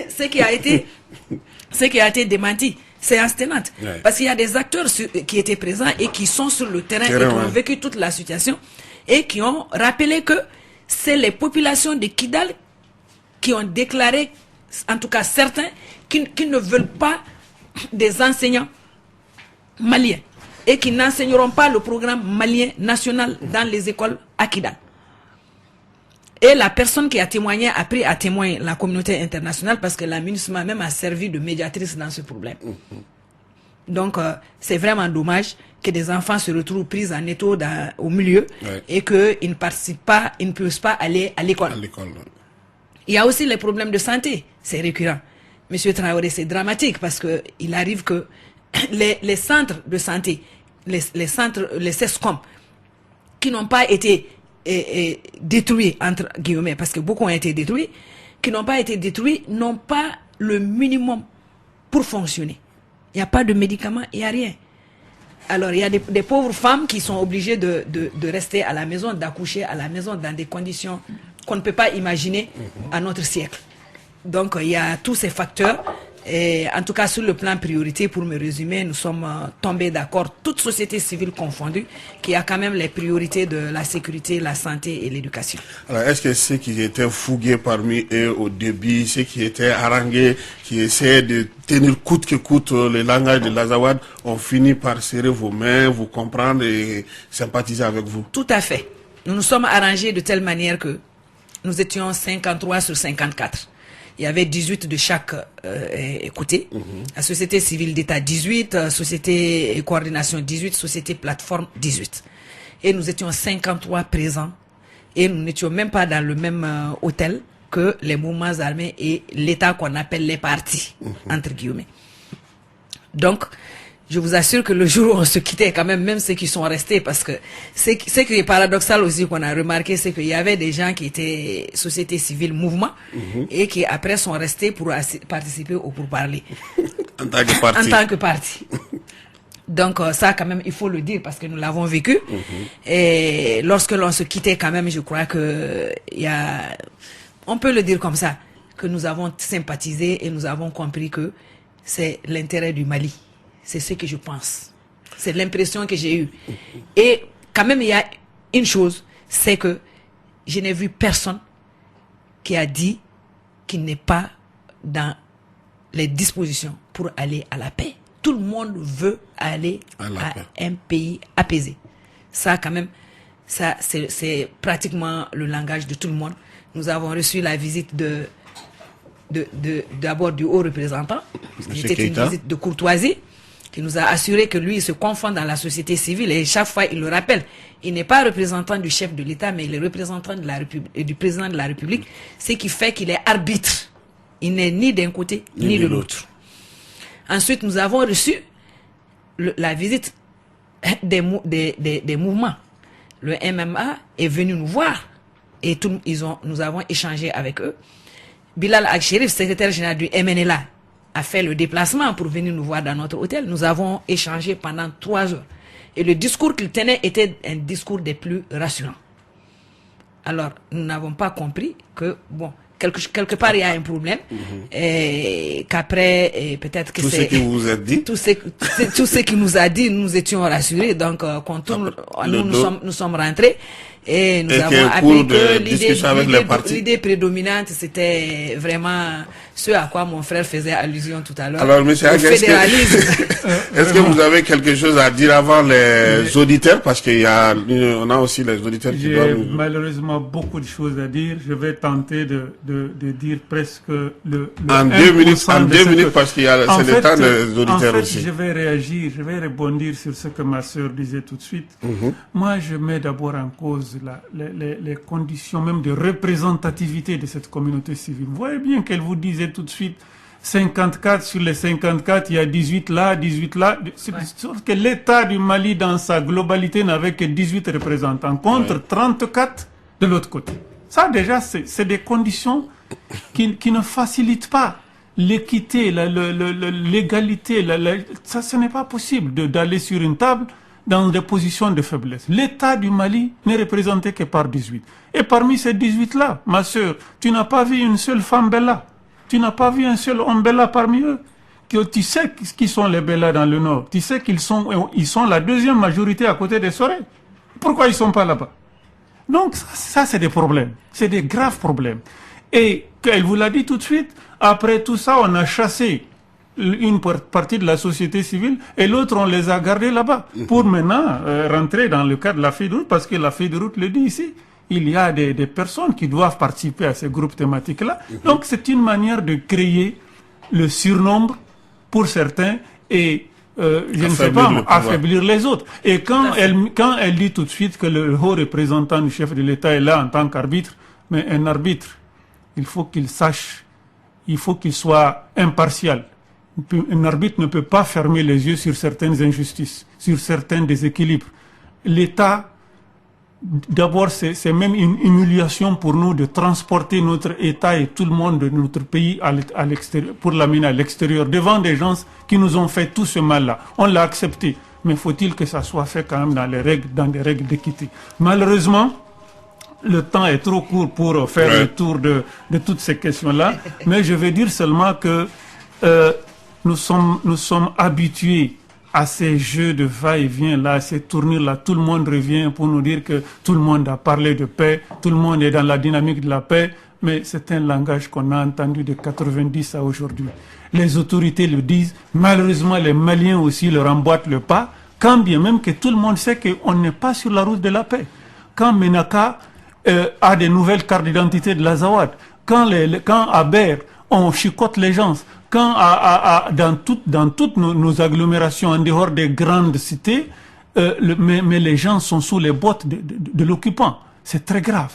Ce qui a été démenti. C'est instant. Ouais. Parce qu'il y a des acteurs qui étaient présents et qui sont sur le terrain et qui ont vécu toute la situation et qui ont rappelé que c'est les populations de Kidal qui ont déclaré, en tout cas certains, qui ne veulent pas des enseignants maliens et qui n'enseigneront pas le programme malien national dans les écoles à Kidal. Et la personne qui a témoigné a pris à témoin la communauté internationale parce que la MINUSMA même a servi de médiatrice dans ce problème. Donc, c'est vraiment dommage que des enfants se retrouvent pris en étau au milieu et qu'ils ne participent pas, ils ne puissent pas aller à l'école. Il y a aussi les problèmes de santé, c'est récurrent. Monsieur Traoré, c'est dramatique parce que il arrive que les centres de santé, les CESCOM, qui n'ont pas été détruits, entre guillemets, parce que beaucoup ont été détruits, qui n'ont pas été détruits, n'ont pas le minimum pour fonctionner. Il n'y a pas de médicaments, il n'y a rien. Alors, il y a des pauvres femmes qui sont obligées de rester à la maison, d'accoucher à la maison dans des conditions qu'on ne peut pas imaginer à notre siècle. Donc, il y a tous ces facteurs. Et en tout cas, sur le plan priorité, pour me résumer, nous sommes tombés d'accord, toute société civile confondue, qu'il y a quand même les priorités de la sécurité, la santé et l'éducation. Alors, est-ce que ceux qui étaient fougués parmi eux au début, ceux qui étaient harangués, qui essayaient de tenir coûte que coûte le langage de l'Azawad, ont fini par serrer vos mains, vous comprendre et sympathiser avec vous? Tout à fait. Nous nous sommes arrangés de telle manière que nous étions 53 sur 54. Il y avait 18 de chaque côté. La société civile d'État 18, société et coordination 18, société plateforme 18. Et nous étions 53 présents. Et nous n'étions même pas dans le même hôtel que les mouvements armés et l'État qu'on appelle les partis, entre guillemets. Donc, je vous assure que le jour où on se quittait, quand même ceux qui sont restés, parce que ce qui est paradoxal aussi qu'on a remarqué, c'est qu'il y avait des gens qui étaient société civile mouvement et qui après sont restés pour participer au pourparlers. En tant que parti. En tant que parti. Donc ça quand même il faut le dire parce que nous l'avons vécu. Et lorsque l'on se quittait quand même, je crois que on peut le dire comme ça, que nous avons sympathisé et nous avons compris que c'est l'intérêt du Mali. C'est ce que je pense. C'est l'impression que j'ai eue. Et quand même, il y a une chose, c'est que je n'ai vu personne qui a dit qu'il n'est pas dans les dispositions pour aller à la paix. Tout le monde veut aller à un pays apaisé. Ça, quand même, ça, c'est pratiquement le langage de tout le monde. Nous avons reçu la visite d'abord du haut représentant. C'était une visite de courtoisie, qui nous a assuré que lui, il se confond dans la société civile et chaque fois, il le rappelle. Il n'est pas représentant du chef de l'État, mais il est représentant de la République, du président de la République, ce qui fait qu'il est arbitre. Il n'est ni d'un côté, ni de l'autre. Ensuite, nous avons reçu la visite des mouvements. Le MMA est venu nous voir et nous avons échangé avec eux. Bilal Al-Sherif, secrétaire général du MNLA, a fait le déplacement pour venir nous voir dans notre hôtel. Nous avons échangé pendant 3 heures. Et le discours qu'il tenait était un discours des plus rassurants. Alors, nous n'avons pas compris que, bon, quelque part, il y a un problème. Et qu'après, peut-être que c'est... Tout ce qu'il vous a dit. Tout ce qu'il nous a dit, nous étions rassurés. Donc, quand nous sommes rentrés. Et nous avons appris que l'idée prédominante, c'était vraiment ce à quoi mon frère faisait allusion tout à l'heure. Alors, monsieur Ag, est-ce que vous avez quelque chose à dire avant les auditeurs? Parce qu'on a aussi les auditeurs qui doivent... J'ai malheureusement beaucoup de choses à dire. Je vais tenter de dire presque en 2 minutes, parce qu'il y a c'est le temps des auditeurs aussi. Je vais réagir, je vais rebondir sur ce que ma sœur disait tout de suite. Moi, je mets d'abord en cause pose les conditions même de représentativité de cette communauté civile. Vous voyez bien qu'elle vous disait tout de suite 54 sur les 54, il y a 18 là, 18 là. Sauf que l'État du Mali dans sa globalité n'avait que 18 représentants contre 34 de l'autre côté. Ça déjà, c'est des conditions qui ne facilitent pas l'équité, l'égalité. Ça, ce n'est pas possible d'aller sur une table dans des positions de faiblesse. L'État du Mali n'est représenté que par 18. Et parmi ces 18-là, ma sœur, tu n'as pas vu une seule femme Bella. Tu n'as pas vu un seul homme Bella parmi eux. Tu sais qui sont les Bella dans le Nord. Tu sais ils sont la deuxième majorité à côté des Soré. Pourquoi ils ne sont pas là-bas? Donc ça c'est des problèmes. C'est des graves problèmes. Et elle vous l'a dit tout de suite, après tout ça, on a chassé une partie de la société civile et l'autre, on les a gardés là-bas pour maintenant rentrer dans le cadre de la feuille de route, parce que la feuille de route le dit ici. Il y a des personnes qui doivent participer à ces groupes thématiques-là. Donc, c'est une manière de créer le surnombre pour certains et, je ne sais pas, affaiblir les autres. Et quand elle dit tout de suite que le haut représentant du chef de l'État est là en tant qu'arbitre, mais un arbitre, il faut qu'il sache, il faut qu'il soit impartial. Un arbitre ne peut pas fermer les yeux sur certaines injustices, sur certains déséquilibres. L'État, d'abord, c'est même une humiliation pour nous de transporter notre État et tout le monde de notre pays à l'extérieur, pour l'amener à l'extérieur, devant des gens qui nous ont fait tout ce mal-là. On l'a accepté, mais faut-il que ça soit fait quand même dans des règles d'équité. Malheureusement, le temps est trop court pour faire le tour de toutes ces questions-là, mais je vais dire seulement que nous sommes habitués à ces jeux de va-et-vient là, à ces tournures là. Tout le monde revient pour nous dire que tout le monde a parlé de paix, tout le monde est dans la dynamique de la paix, mais c'est un langage qu'on a entendu de 90 à aujourd'hui. Les autorités le disent, malheureusement les Maliens aussi leur emboîtent le pas, quand bien même que tout le monde sait qu'on n'est pas sur la route de la paix. Quand Menaka a des nouvelles cartes d'identité de l'Azawad, quand à Ber, on chicote les gens, quand dans toutes nos agglomérations en dehors des grandes cités, mais les gens sont sous les bottes de l'occupant. C'est très grave.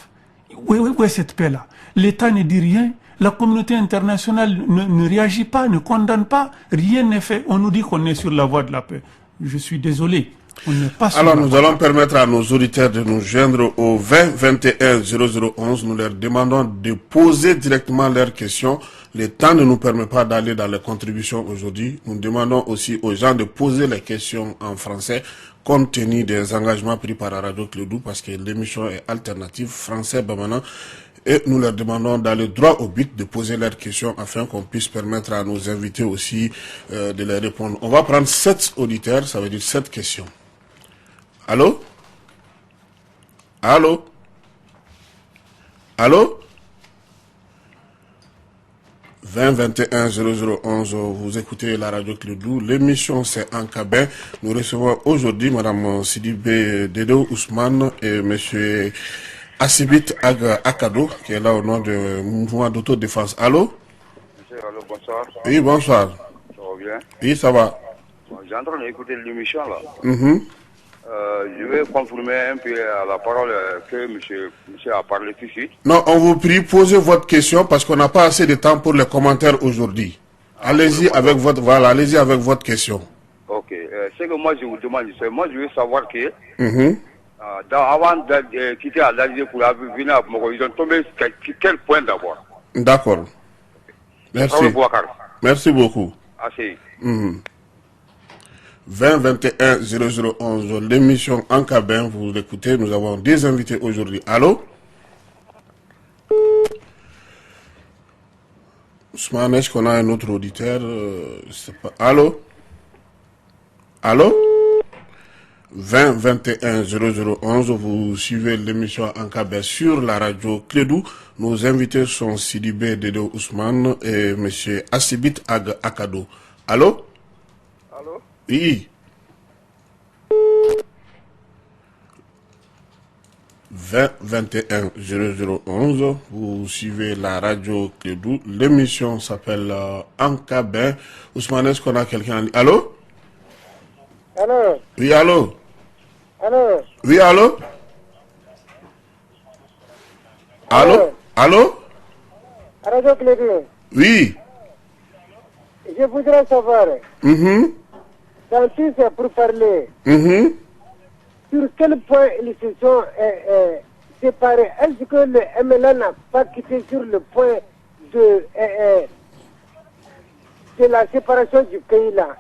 Où est cette paix-là? L'État ne dit rien, la communauté internationale ne réagit pas, ne condamne pas, rien n'est fait. On nous dit qu'on est sur la voie de la paix. Je suis désolé. On n'est pas sur Alors nous allons permettre à nos auditeurs de nous joindre au 20 21 0011. Nous leur demandons de poser directement leurs questions. Le temps ne nous permet pas d'aller dans les contributions aujourd'hui. Nous demandons aussi aux gens de poser les questions en français, compte tenu des engagements pris par la radio Clédou, parce que l'émission est alternative français Bamana. Et nous leur demandons d'aller droit au but, de poser leurs questions afin qu'on puisse permettre à nos invités aussi de les répondre. On va prendre 7 auditeurs, ça veut dire 7 questions. Allô? Allô? Allô? 20 21 0011, vous écoutez la radio Clédou. L'émission c'est en cabin. Nous recevons aujourd'hui Madame Sidibé Dedo Ousmane et Monsieur Assibit Akado, qui est là au nom du mouvement d'autodéfense. Allô? Monsieur, allô, bonsoir. Oui, bonsoir. Ça va bien? Oui, ça va. J'ai en train d'écouter l'émission là. Mm-hmm. Je vais confirmer un peu à la parole que monsieur a parlé tout de suite. Non, on vous prie, posez votre question parce qu'on n'a pas assez de temps pour les commentaires aujourd'hui. Allez-y avec allez-y avec votre question. Ok. Ce que moi je vous demande, c'est moi je veux savoir que avant de quitter l'Algérie pour venir à Mogo, ils ont tombé quel point d'abord? D'accord. Merci. Merci beaucoup. Assez. 20 21 0011, l'émission en cabin, vous l'écoutez, nous avons des invités aujourd'hui. Allô? Ousmane, est-ce qu'on a un autre auditeur? Allô? Allô? 20 21 0011, vous suivez l'émission en cabin sur la radio Clédou. Nos invités sont Sidibé Dedo Ousmane et M. Assibit Akado. Allô? Allô? Oui. 20 21 0011, vous suivez la radio Clédou. L'émission s'appelle En cabin. Ousmane, est-ce qu'on a quelqu'un? Allô? Allô? Oui, allô? Allô? Oui, allô? Allô? Allô? Radio Clédou. Oui. Je voudrais savoir, dans tout ça pour parler, sur quel point ils se sont séparés. Est-ce que le MLA n'a pas quitté sur le point de la séparation du pays là,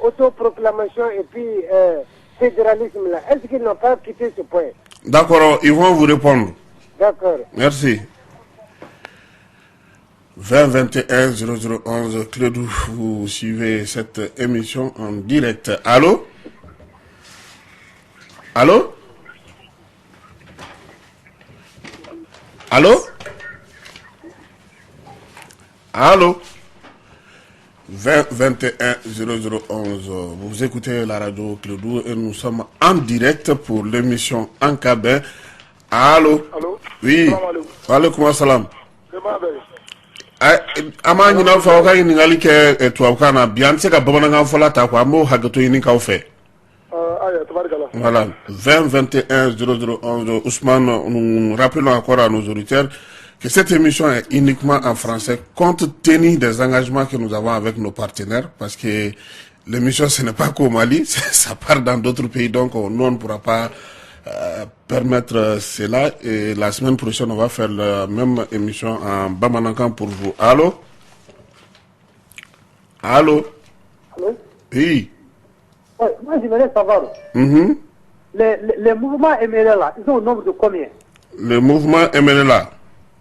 autoproclamation et puis fédéralisme là? Est-ce qu'ils n'ont pas quitté ce point? D'accord, ils vont vous répondre. D'accord. Merci. 2021 0011 Clédou, vous suivez cette émission en direct. Allô? Allô? Allô? Allô? 2021 0011. Vous écoutez la radio Clédou et nous sommes en direct pour l'émission En Cabin. Allô? Allô? Oui. Walaikum assalam. Ama nyina fa o ka ni ngali ke to akana bian se ka babana nga fola ta kwa mo hagato yini ka ofe. Voilà, 2021 0011 Ousmane, nous rappelons encore à nos auditeurs que cette émission est uniquement en français compte tenu des engagements que nous avons avec nos partenaires, parce que l'émission ce n'est pas qu'au Mali, ça part dans d'autres pays, donc nous on ne pourra pas permettre cela, et la semaine prochaine on va faire la même émission en Bamanankan pour vous. Allô? Allô? Allô? Oui. Moi je voudrais savoir, les mouvements MLA là, ils sont au nombre de combien? Le mouvement MLA.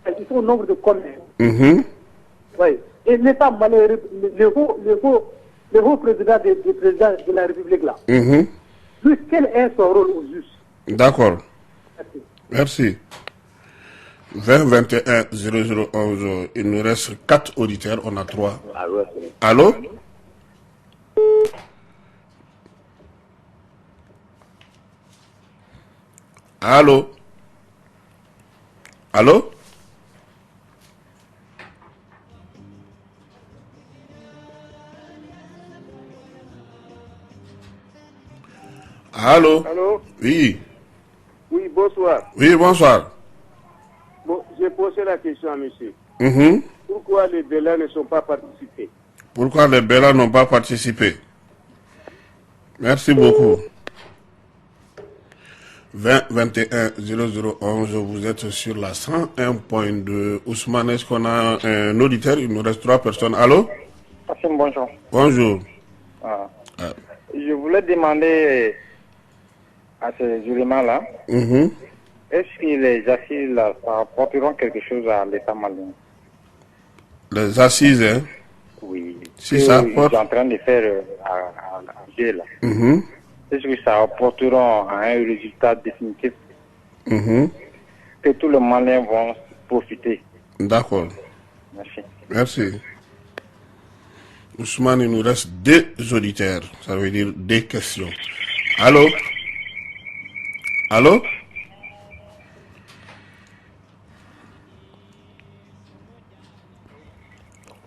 Ils sont au nombre de combien? Oui. Et l'État malien, le haut président de la République là, lui, quel est son rôle au juste? D'accord. Merci. 2021 0011. Il nous reste 4 auditeurs, on a 3. Allô? Allô? Allô? Allô? Allô? Oui. Oui, bonsoir. Oui, bonsoir. Bon, j'ai posé la question à monsieur. Pourquoi les Bélas ne sont pas participés? Pourquoi les Bélas n'ont pas participé? Merci beaucoup. 2021 0011, vous êtes sur la 101.2. Ousmane, est-ce qu'on a un auditeur? Il nous reste 3 personnes. Allô? Bonjour. Bonjour. Je voulais demander à ces éléments-là, est-ce que les assises là, ça apporteront quelque chose à l'État malien? Les assises, hein? Oui. Si ça apporte... Ils sont en train de faire à Alger, là. Est-ce que ça apporteront à un résultat définitif que tous les Maliens vont profiter? D'accord. Merci. Merci. Ousmane, il nous reste 2 auditeurs. Ça veut dire 2 questions. Allô? Allô?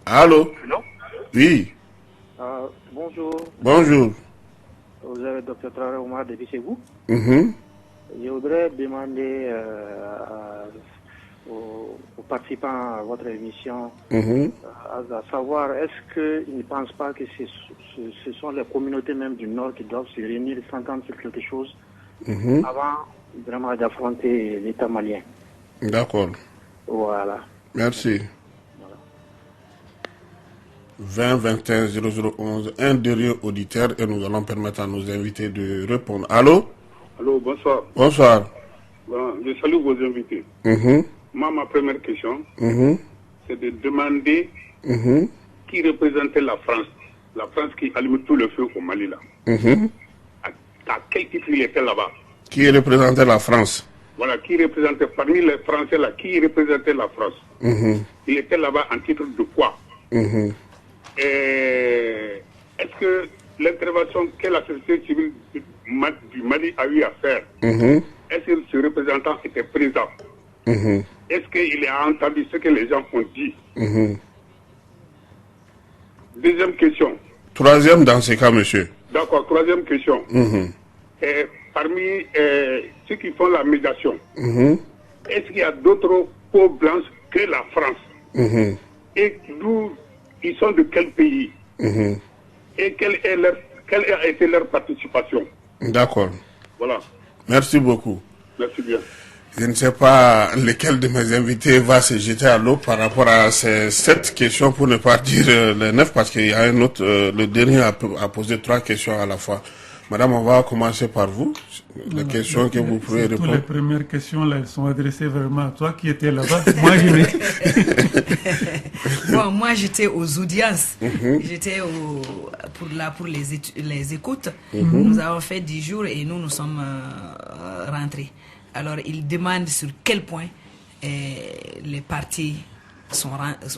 Allô? Oui. Bonjour. Bonjour. Vous avez Dr Traoré Omar depuis chez vous. Je voudrais demander aux participants à votre émission à savoir, est-ce qu'ils ne pensent pas que ce sont les communautés même du Nord qui doivent se réunir, s'entendre sur quelque chose avant vraiment d'affronter l'État malien. D'accord. Voilà. Merci. 20 21 0011, un dernier auditeur et nous allons permettre à nos invités de répondre. Allô? Allô, bonsoir. Bonsoir. Bon, je salue vos invités. Moi, ma première question, c'est de demander qui représentait la France. La France qui allume tout le feu au Mali là. À quel titre il était là-bas? Qui représentait la France? Voilà, qui représentait, parmi les Français là, qui représentait la France? Il était là-bas en titre de quoi? Est-ce que l'intervention que la société civile du Mali a eu à faire, est-ce que ce représentant était présent? Est-ce qu'il a entendu ce que les gens ont dit? Deuxième question. Troisième dans ce cas, monsieur. D'accord, troisième question. Parmi ceux qui font la médiation, est-ce qu'il y a d'autres peaux blanches que la France? Et d'où ils sont de quel pays? Et quelle a été leur participation? D'accord. Voilà. Merci beaucoup. Merci bien. Je ne sais pas lequel de mes invités va se jeter à l'eau par rapport à ces 7 questions, pour ne pas dire les 9, parce qu'il y a un autre, le dernier a posé 3 questions à la fois. Madame, on va commencer par vous. Les questions que vous pouvez répondre. Les premières questions, là, elles sont adressées vraiment à toi qui étais là-bas. Moi, bon, moi, j'étais aux audiences. J'étais pour les écoutes. Nous avons fait 10 jours et nous sommes rentrés. Alors, il demande sur quel point les partis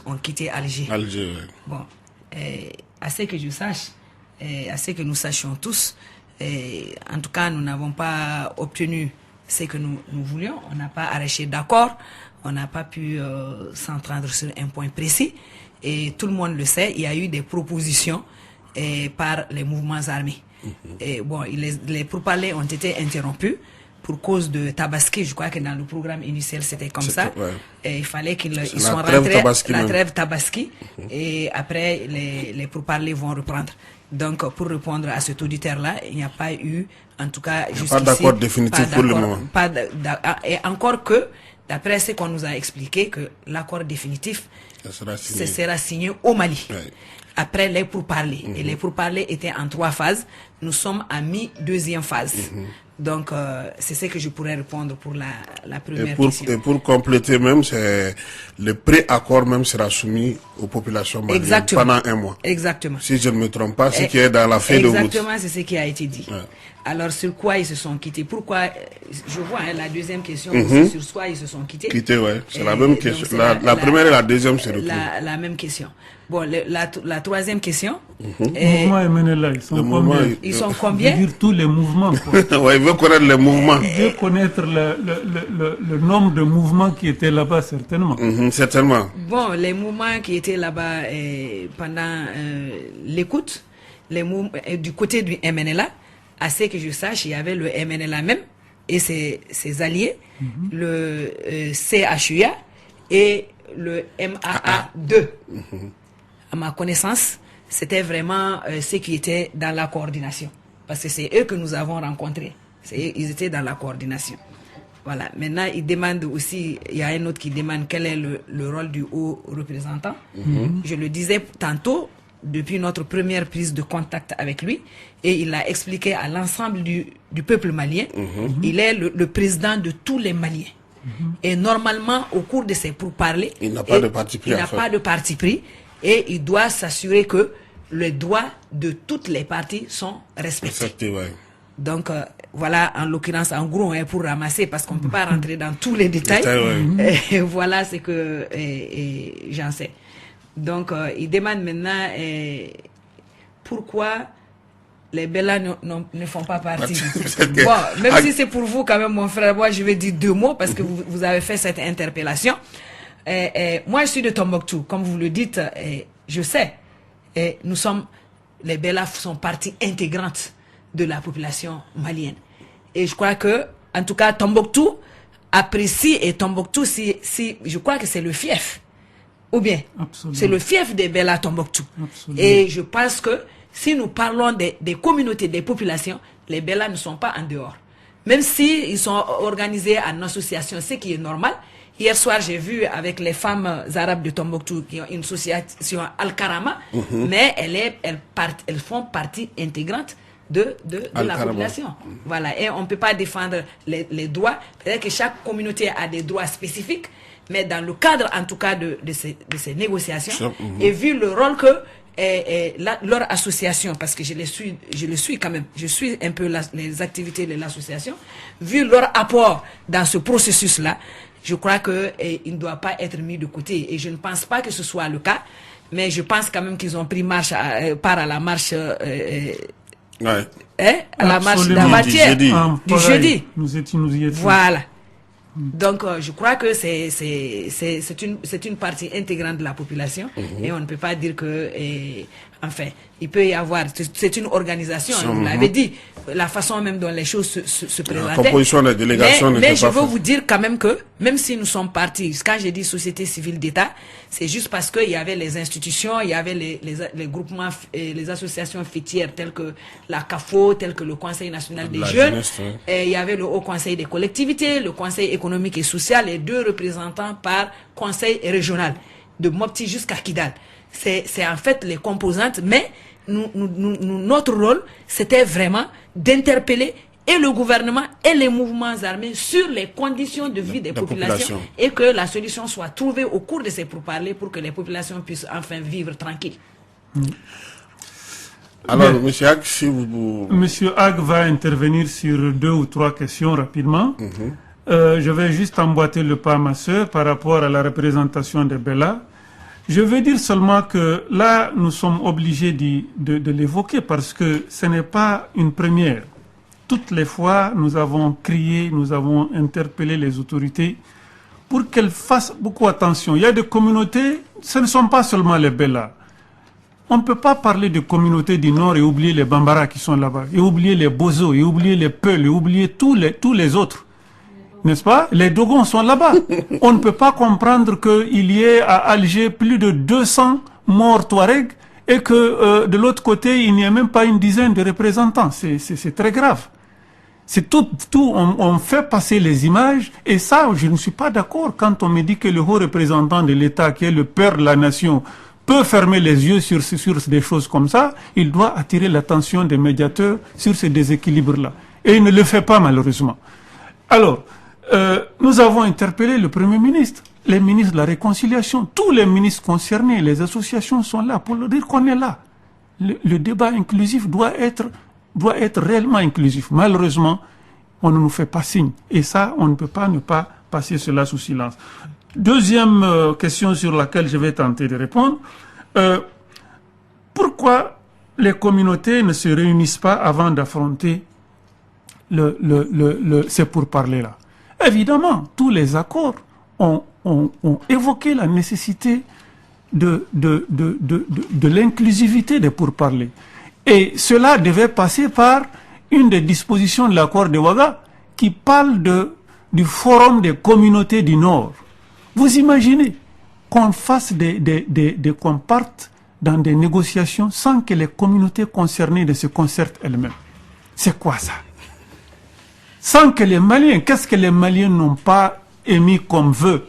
ont quitté Alger. Alger, oui. Bon, à ce que je sache, à ce que nous sachions tous, en tout cas, nous n'avons pas obtenu ce que nous voulions. On n'a pas arraché d'accord. On n'a pas pu s'entendre sur un point précis. Et tout le monde le sait, il y a eu des propositions par les mouvements armés. Et bon, les pourparlers ont été interrompus pour cause de Tabaski. Je crois que dans le programme initial, c'était comme ça. Ouais. Et il fallait qu'ils soient rentrés, la trêve Tabaski. Et après, les pourparlers vont reprendre. Donc, pour répondre à cet auditeur-là, il n'y a pas eu, en tout cas, jusqu'ici, pas d'accord définitif pour le moment. Et encore que, d'après ce qu'on nous a expliqué, que l'accord définitif sera signé au Mali. Ouais. Après les pourparlers. Et les pourparlers étaient en 3 phases. Nous sommes à mi-2e phase. Donc, c'est ce que je pourrais répondre pour la première question. Et pour compléter même, le pré-accord même sera soumis aux populations maliennes pendant 1 mois. Exactement. Si je ne me trompe pas, ce qui est dans la feuille de route. Exactement, c'est ce qui a été dit. Ouais. Alors, sur quoi ils se sont quittés? Pourquoi? Je vois la deuxième question, aussi, sur quoi ils se sont quittés. Quittés, oui. C'est la même question. La première et la deuxième, c'est le coup. La même question. Bon, la troisième question. Mouvement MNLA, ils sont combien? Ils sont combien? Je veux dire tous les mouvements. Ouais, il veut connaître les mouvements. Il veut connaître le nombre de mouvements qui étaient là-bas, certainement. Certainement. Bon, les mouvements qui étaient là-bas pendant l'écoute, du côté du MNLA, à ce que je sache, il y avait le MNLA même et ses alliés, le CHUA et le MAA2. À ma connaissance, c'était vraiment ceux qui étaient dans la coordination. Parce que c'est eux que nous avons rencontrés. Ils étaient dans la coordination. Voilà. Maintenant, ils demandent aussi, il y a un autre qui demande quel est le rôle du haut représentant. Je le disais tantôt, depuis notre première prise de contact avec lui, et il a expliqué à l'ensemble du peuple malien, il est le président de tous les Maliens. Et normalement, au cours de ces pourparlers, il n'a pas de parti pris. Il n'a pas de parti pris et il doit s'assurer que les droits de toutes les parties sont respectés. Ouais. Donc, voilà, en l'occurrence, en gros, pour ramasser, parce qu'on ne peut pas rentrer dans tous les détails. Et voilà ce que j'en sais. Donc, il demande maintenant pourquoi les Bellas ne font pas partie. Bon, même si c'est pour vous quand même, mon frère, moi je vais dire 2 mots parce que vous avez fait cette interpellation. Moi je suis de Tombouctou, comme vous le dites, je sais. Les Bellas sont partie intégrante de la population malienne. Et je crois que, en tout cas, Tombouctou apprécie, et Tombouctou, je crois que c'est le fief. Ou bien, c'est le fief des Bellas Tombouctou. Et je pense que si nous parlons des communautés, des populations, les Bellas ne sont pas en dehors. Même si ils sont organisés en association, ce qui est normal. Hier soir, j'ai vu avec les femmes arabes de Tombouctou qui ont une association Al-Karama, mais elles font partie intégrante de la population. Voilà. Et on ne peut pas défendre les droits. Peut-être que chaque communauté a des droits spécifiques, mais dans le cadre, en tout cas, de ces négociations, et vu le rôle que leur association, parce que je le suis quand même, je suis un peu les activités de l'association, vu leur apport dans ce processus-là, je crois qu'il ne doit pas être mis de côté. Et je ne pense pas que ce soit le cas, mais je pense quand même qu'ils ont pris part à la marche, à la marche d'avant-hier, du jeudi. Nous y étions. Voilà. Donc, je crois que c'est une partie intégrante de la population et on ne peut pas dire que, Enfin, il peut y avoir, c'est une organisation, vous l'avez dit, la façon même dont les choses se présentaient. La composition des délégations mais je veux vous dire quand même que, même si nous sommes partis, quand j'ai dit société civile d'État, c'est juste parce qu'il y avait les institutions, il y avait les groupements, les associations fêtières telles que la CAFO, telles que le Conseil national des jeunes, jeunesse, ouais. et il y avait le Haut Conseil des collectivités, le Conseil économique et social, et 2 représentants par conseil régional, de Mopti jusqu'à Kidal. C'est en fait les composantes, mais notre rôle, c'était vraiment d'interpeller et le gouvernement et les mouvements armés sur les conditions de vie des populations et que la solution soit trouvée au cours de ces pourparlers pour que les populations puissent enfin vivre tranquilles. Alors, M. Hag, si vous... M. Hag va intervenir sur 2 ou 3 questions rapidement. Je vais juste emboîter le pas à ma soeur par rapport à la représentation de Bella. Je veux dire seulement que là, nous sommes obligés de l'évoquer parce que ce n'est pas une première. Toutes les fois, nous avons crié, nous avons interpellé les autorités pour qu'elles fassent beaucoup attention. Il y a des communautés, ce ne sont pas seulement les Bella. On ne peut pas parler de communautés du Nord et oublier les Bambara qui sont là-bas, et oublier les Bozo, et oublier les Peuls, et oublier tous les autres. N'est-ce pas? Les Dogons sont là-bas. On ne peut pas comprendre qu'il y ait à Alger plus de 200 morts Touaregs et que de l'autre côté, il n'y ait même pas une dizaine de représentants. C'est très grave. C'est tout on fait passer les images et ça, je ne suis pas d'accord quand on me dit que le haut représentant de l'État, qui est le père de la nation, peut fermer les yeux sur des choses comme ça. Il doit attirer l'attention des médiateurs sur ce déséquilibre-là. Et il ne le fait pas malheureusement. Alors, nous avons interpellé le Premier ministre, les ministres de la Réconciliation, tous les ministres concernés, les associations sont là pour leur dire qu'on est là. Le débat inclusif doit être réellement inclusif. Malheureusement, on ne nous fait pas signe. Et ça, on ne peut pas ne pas passer cela sous silence. Deuxième question sur laquelle je vais tenter de répondre. Pourquoi les communautés ne se réunissent pas avant d'affronter ces pourparlers-là? Évidemment, tous les accords ont évoqué la nécessité de l'inclusivité des pourparlers. Et cela devait passer par une des dispositions de l'accord de Ouaga qui parle du forum des communautés du Nord. Vous imaginez qu'on fasse qu'on parte dans des négociations sans que les communautés concernées ne se concertent elles-mêmes. C'est quoi ça? Sans que les Maliens, qu'est-ce que les Maliens n'ont pas émis comme vœu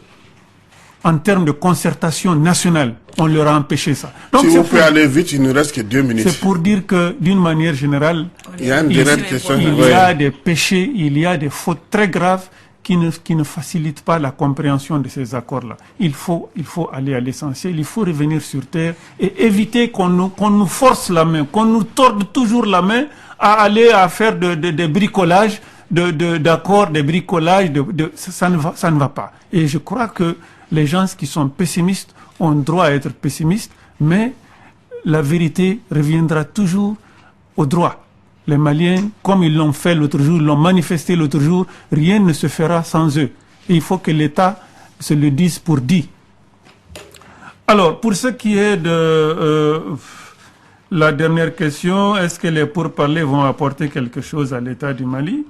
en termes de concertation nationale? On leur a empêché ça. Donc, si vous pouvez aller vite, il ne reste que 2 minutes. C'est pour dire que, d'une manière générale, il y a une dernière question. Il y a des péchés, il y a des fautes très graves qui ne facilitent pas la compréhension de ces accords-là. Il faut aller à l'essentiel, il faut revenir sur terre et éviter qu'on nous force la main, qu'on nous torde toujours la main à aller à faire des bricolages, d'accords, des bricolages, ça ne va pas. Et je crois que les gens qui sont pessimistes ont droit à être pessimistes, mais la vérité reviendra toujours au droit. Les Maliens, comme ils l'ont fait l'autre jour, l'ont manifesté l'autre jour, rien ne se fera sans eux. Et il faut que l'État se le dise pour dit. Alors, pour ce qui est de la dernière question, est-ce que les pourparlers vont apporter quelque chose à l'État du Mali?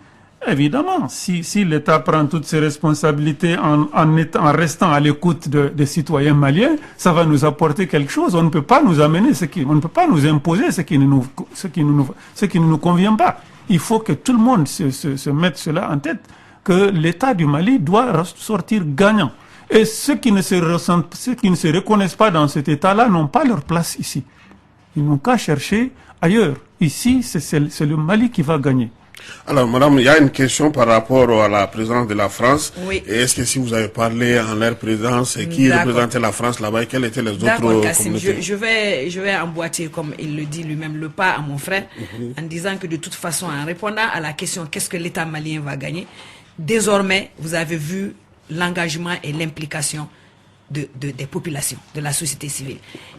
Évidemment, si l'État prend toutes ses responsabilités en restant à l'écoute des citoyens maliens, ça va nous apporter quelque chose. On ne peut pas nous amener on ne peut pas nous imposer ce qui ne nous convient pas. Il faut que tout le monde se mette cela en tête, que l'État du Mali doit sortir gagnant. Et ceux qui ne se reconnaissent pas dans cet État-là n'ont pas leur place ici. Ils n'ont qu'à chercher ailleurs. Ici, c'est le Mali qui va gagner. Alors, madame, il y a une question par rapport à la présidence de la France. Oui. Et est-ce que si vous avez parlé en leur présence, qui représentait la France là-bas et quels étaient les autres communautés? Je vais emboîter, comme il le dit lui-même, le pas à mon frère, en disant que de toute façon, en répondant à la question qu'est-ce que l'État malien va gagner, désormais, vous avez vu l'engagement et l'implication des populations, de la société civile.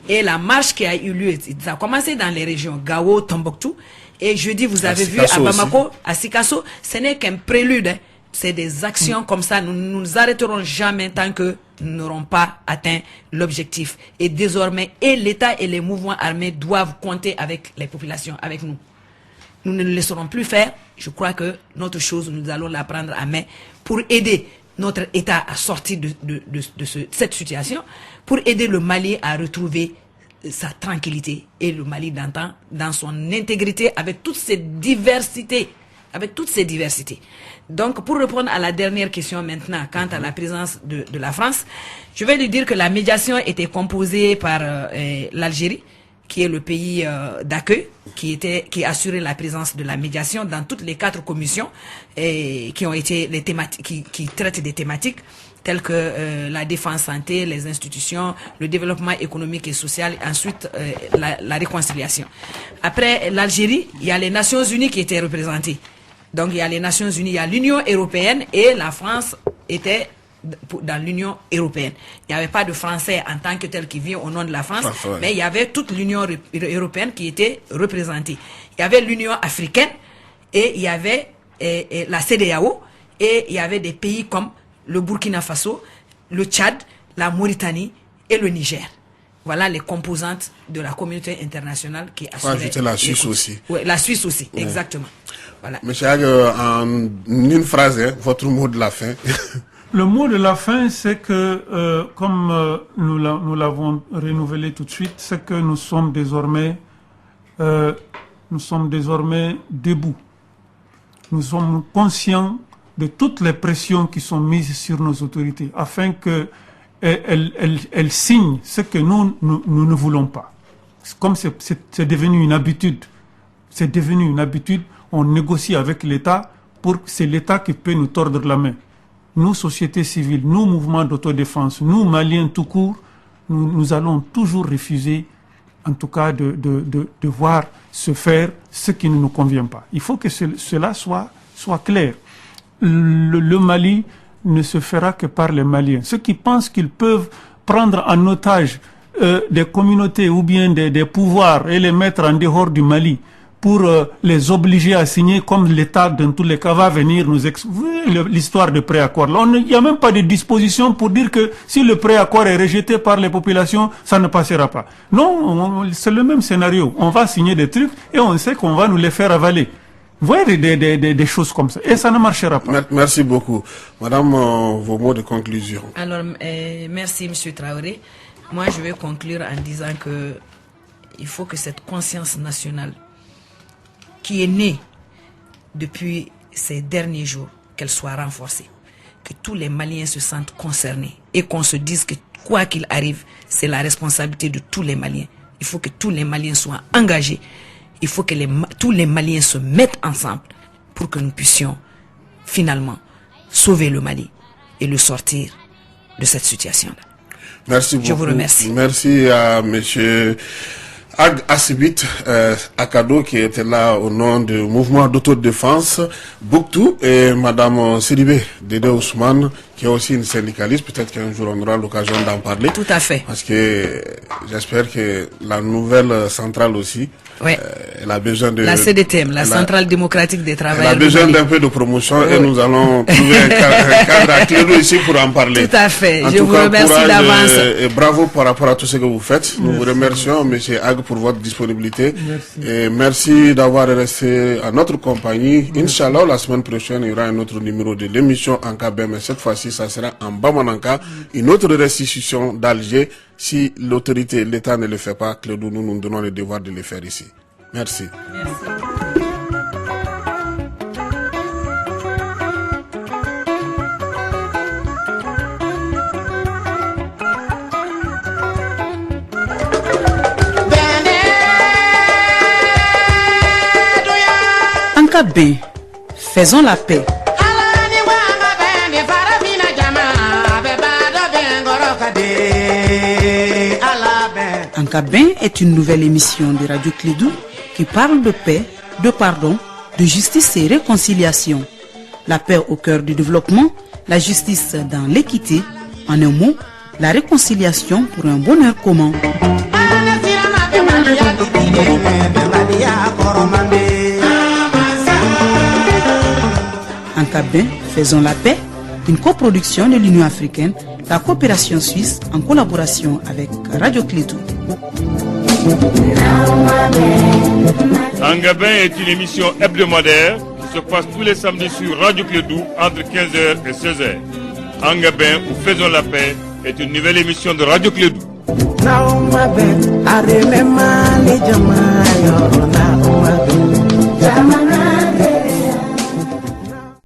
Et la marche qui a eu lieu, ça a commencé dans les régions Gao, Tombouctou, et jeudi, vous avez vu à Bamako, à Sikasso, ce n'est qu'un prélude c'est des actions comme ça. Nous ne nous arrêterons jamais tant que nous n'aurons pas atteint l'objectif. Et désormais, et l'État et les mouvements armés doivent compter avec les populations, avec nous. Nous ne le laisserons plus faire. Je crois que notre chose, nous allons la prendre à main pour aider notre État à sortir de cette situation, pour aider le Mali à retrouver sa tranquillité et le Mali d'antan dans son intégrité avec toutes ses diversités. Donc, pour répondre à la dernière question maintenant, quant à la présence de la France, je vais lui dire que la médiation était composée par l'Algérie, qui est le pays d'accueil, qui assurait la présence de la médiation dans toutes les 4 commissions qui ont été les thématiques, qui traitent des thématiques telles que la défense santé, les institutions, le développement économique et social, ensuite la réconciliation. Après l'Algérie, il y a les Nations Unies qui étaient représentées. Donc il y a les Nations Unies, il y a l'Union européenne et la France était dans l'Union européenne. Il n'y avait pas de Français en tant que tel qui vient au nom de la France, mais il y avait toute l'Union européenne qui était représentée. Il y avait l'Union africaine et il y avait la CEDEAO et il y avait des pays comme le Burkina Faso, le Tchad, la Mauritanie et le Niger. Voilà les composantes de la communauté internationale qui assuraient. Ajouter la Suisse aussi. Oui, la Suisse aussi, exactement. Voilà. Monsieur Hag, en une phrase, votre mot de la fin. Le mot de la fin, c'est que, comme nous l'avons renouvelé tout de suite, c'est que nous sommes désormais debout. Nous sommes conscients de toutes les pressions qui sont mises sur nos autorités, afin qu'elles signent ce que nous ne voulons pas. Comme c'est devenu une habitude, on négocie avec l'État c'est l'État qui peut nous tordre la main. Nous, sociétés civiles, nous, mouvements d'autodéfense, nous, Maliens tout court, nous allons toujours refuser, en tout cas, de voir se faire ce qui ne nous convient pas. Il faut que cela soit clair. Le Mali ne se fera que par les Maliens. Ceux qui pensent qu'ils peuvent prendre en otage des communautés ou bien des pouvoirs et les mettre en dehors du Mali pour les obliger à signer, comme l'État dans tous les cas va venir nous expliquer l'histoire de préaccord. Là, il n'y a même pas de disposition pour dire que si le préaccord est rejeté par les populations, ça ne passera pas. Non, c'est le même scénario. On va signer des trucs et on sait qu'on va nous les faire avaler. Vous voyez des choses comme ça. Et ça ne marchera pas. Merci beaucoup. Madame, vos mots de conclusion. Alors, merci Monsieur Traoré. Moi, je vais conclure en disant que il faut que cette conscience nationale qui est née depuis ces derniers jours, qu'elle soit renforcée. Que tous les Maliens se sentent concernés et qu'on se dise que quoi qu'il arrive, c'est la responsabilité de tous les Maliens. Il faut que tous les Maliens soient engagés. Il faut que tous les Maliens se mettent ensemble pour que nous puissions finalement sauver le Mali et le sortir de cette situation-là. Merci beaucoup. Je vous remercie. Merci à monsieur Ag Assibit Akado qui était là au nom du mouvement d'autodéfense Bouktou et madame Sidibé Dédé Ousmane qui est aussi une syndicaliste. Peut-être qu'un jour on aura l'occasion d'en parler. Tout à fait. Parce que j'espère que la nouvelle centrale aussi, elle a besoin de... La CDTM, la Centrale démocratique des travailleurs. Elle a besoin d'un peu de promotion et nous allons trouver un cadre à Clédo ici pour en parler. Tout à fait. En Je tout vous cas, remercie d'avance. Et bravo par rapport à tout ce que vous faites. Nous vous remercions, monsieur Ag, pour votre disponibilité. Merci. Et merci d'avoir resté à notre compagnie. Inch'Allah, la semaine prochaine, il y aura un autre numéro de l'émission en Kabé, mais cette fois-ci, ça sera en Bamananka, une autre restitution d'Alger. Si l'autorité, l'État ne le fait pas, Clédo, nous nous donnons le devoir de le faire ici. Merci. Ankabé, faisons la paix. Ankabé est une nouvelle émission de Radio Clédou qui parle de paix, de pardon, de justice et réconciliation. La paix au cœur du développement, la justice dans l'équité, en un mot, la réconciliation pour un bonheur commun. Cap-Vert, Faisons la paix, une coproduction de l'Union africaine, la coopération suisse en collaboration avec Radio Clédou. Angabin est une émission hebdomadaire qui se passe tous les samedis sur Radio Clédou entre 15h et 16h. Angabin ou Faisons la paix est une nouvelle émission de Radio Clédou. Jamana